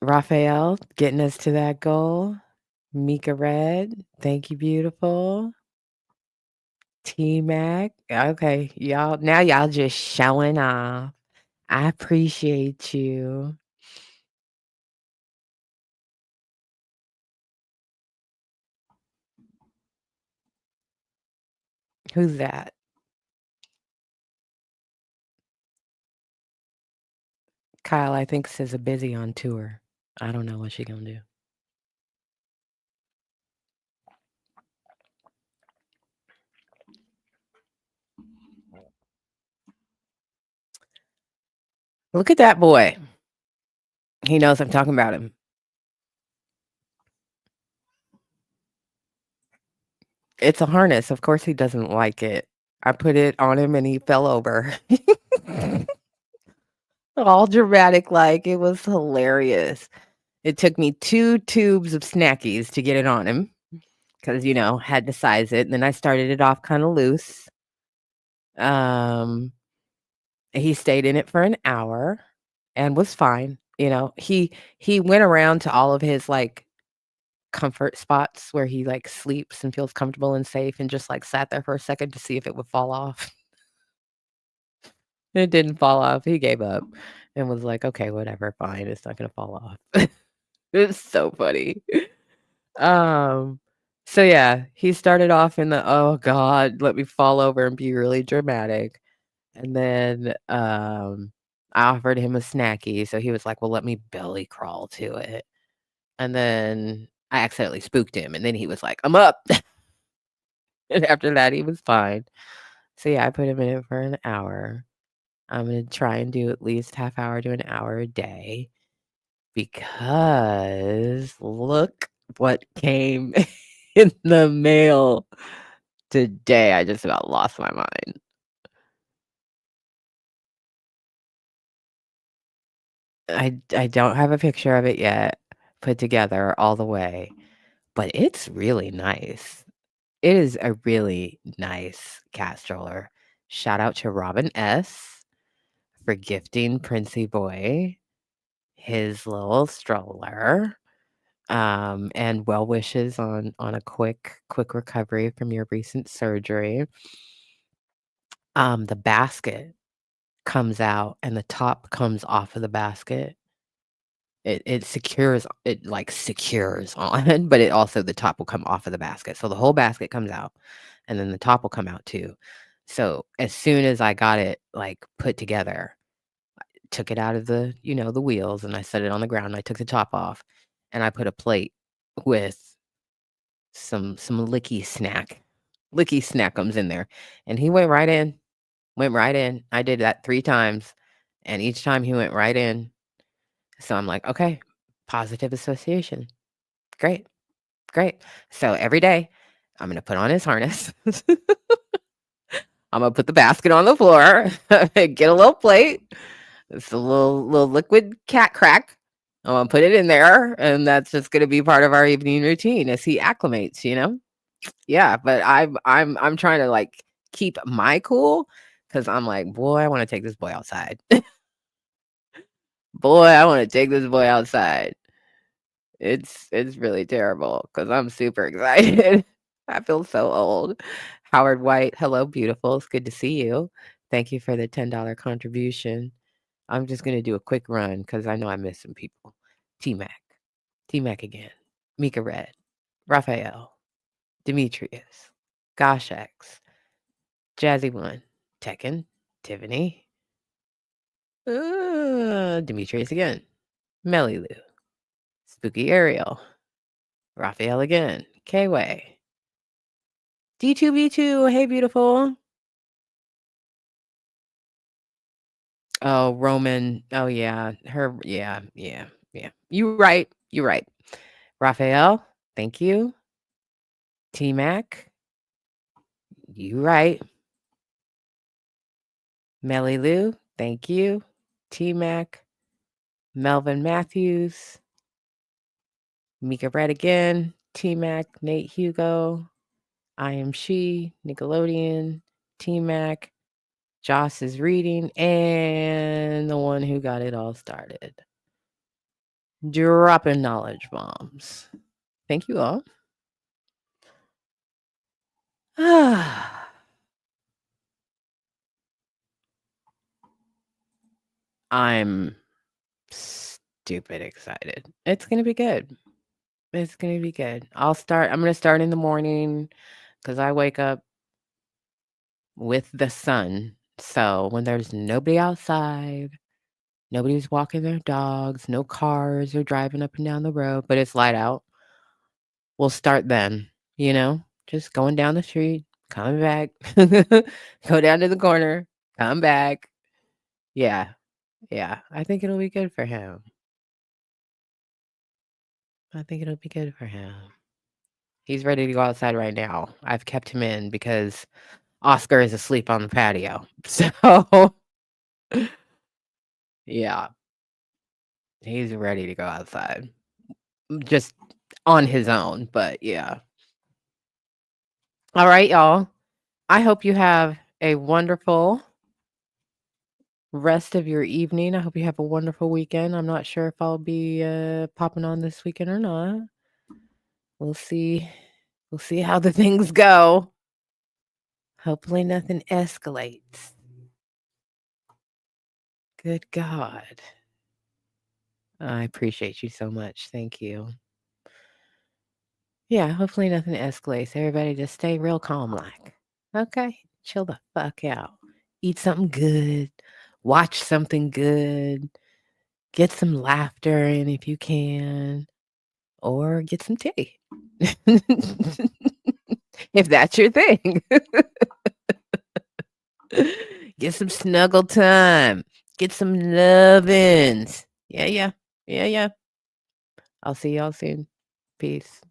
Raphael, getting us to that goal. Mika Red, thank you, beautiful. T-Mac, okay, y'all just showing off. I appreciate you. Who's that? Kyle, I think, says a busy on tour. I don't know what she gonna do. Look at that boy. He knows I'm talking about him. It's a harness. Of course he doesn't like it. I put it on him and he fell over. All dramatic like. It was hilarious. It took me 2 tubes of snackies to get it on him because, had to size it. And then I started it off kinda loose. He stayed in it for an hour and was fine. He went around to all of his, like, comfort spots where he, like, sleeps and feels comfortable and safe and just, like, sat there for a second to see if it would fall off. It didn't fall off. He gave up and was like, "Okay, whatever, fine. It's not gonna fall off." It's so funny. Um, so yeah, he started off in the, "Oh god, let me fall over and be really dramatic." And then, I offered him a snacky, so he was like, "Well, let me belly crawl to it." And then I accidentally spooked him, and then he was like, "I'm up." And after that, he was fine. So yeah, I put him in it for an hour. I'm gonna try and do at least half hour to an hour a day because look what came in the mail today. I just about lost my mind. I don't have a picture of it yet put together all the way, but it's really nice. It is a really nice cat stroller. Shout out to Robin S. for gifting Princey Boy his little stroller. And well wishes on a quick recovery from your recent surgery. The basket comes out and the top comes off of the basket. It secures it, like, secures on, but it also the top will come off of the basket. So the whole basket comes out, and then the top will come out too. So as soon as I got it, like, put together, took it out of the wheels, and I set it on the ground, and I took the top off, and I put a plate with some licky snackums in there, and he went right in. I did that 3 times, and each time he went right in. So I'm like, "Okay, positive association. Great, great." So every day, I'm gonna put on his harness. I'm gonna put the basket on the floor, get a little plate. It's a little liquid cat crack. I'm gonna put it in there, and that's just gonna be part of our evening routine as he acclimates. Yeah, but I'm trying to, like, keep my cool because 'cause I'm like, "Boy, I wanna take this boy outside. Boy, I wanna take this boy outside." It's really terrible because 'cause I'm super excited. I feel so old. Howard White, hello, beautiful. It's good to see you. Thank you for the $10 contribution. I'm just gonna do a quick run because I know I missed some people. T-Mac. T-Mac again. Mika Red. Raphael. Demetrius, Gosh X, Jazzy One, Tekken, Tiffany, Demetrius again, Melly Lou, Spooky Ariel, Raphael again, K-Way, D2B2, hey beautiful. Oh, Roman. Oh yeah, her. Yeah, yeah, yeah. You right. You right. Raphael, thank you. T Mac, you right. Melly Lou, thank you. T Mac, Melvin Matthews, Mika Red again. T Mac, Nate Hugo, I am she, Nickelodeon, T Mac, Joss is reading, and the one who got it all started. Dropping knowledge bombs. Thank you all. I'm stupid excited. It's gonna be good. It's gonna be good. I'm gonna start in the morning because I wake up with the sun. So when there's nobody outside, nobody's walking their dogs, no cars are driving up and down the road, but it's light out. We'll start then, just going down the street, coming back, go down to the corner, come back. Yeah. Yeah. I think it'll be good for him. I think it'll be good for him. He's ready to go outside right now. I've kept him in because Oscar is asleep on the patio. So, yeah, he's ready to go outside. Just on his own, but yeah. All right, y'all. I hope you have a wonderful rest of your evening. I hope you have a wonderful weekend. I'm not sure if I'll be popping on this weekend or not. We'll see. We'll see how the things go. Hopefully nothing escalates. Good God. I appreciate you so much. Thank you. Yeah, hopefully nothing escalates. Everybody just stay real calm like. Okay? Chill the fuck out. Eat something good. Watch something good. Get some laughter in if you can. Or get some tea. If that's your thing. Get some snuggle time. Get some lovins. Yeah, yeah. Yeah, yeah. I'll see y'all soon. Peace.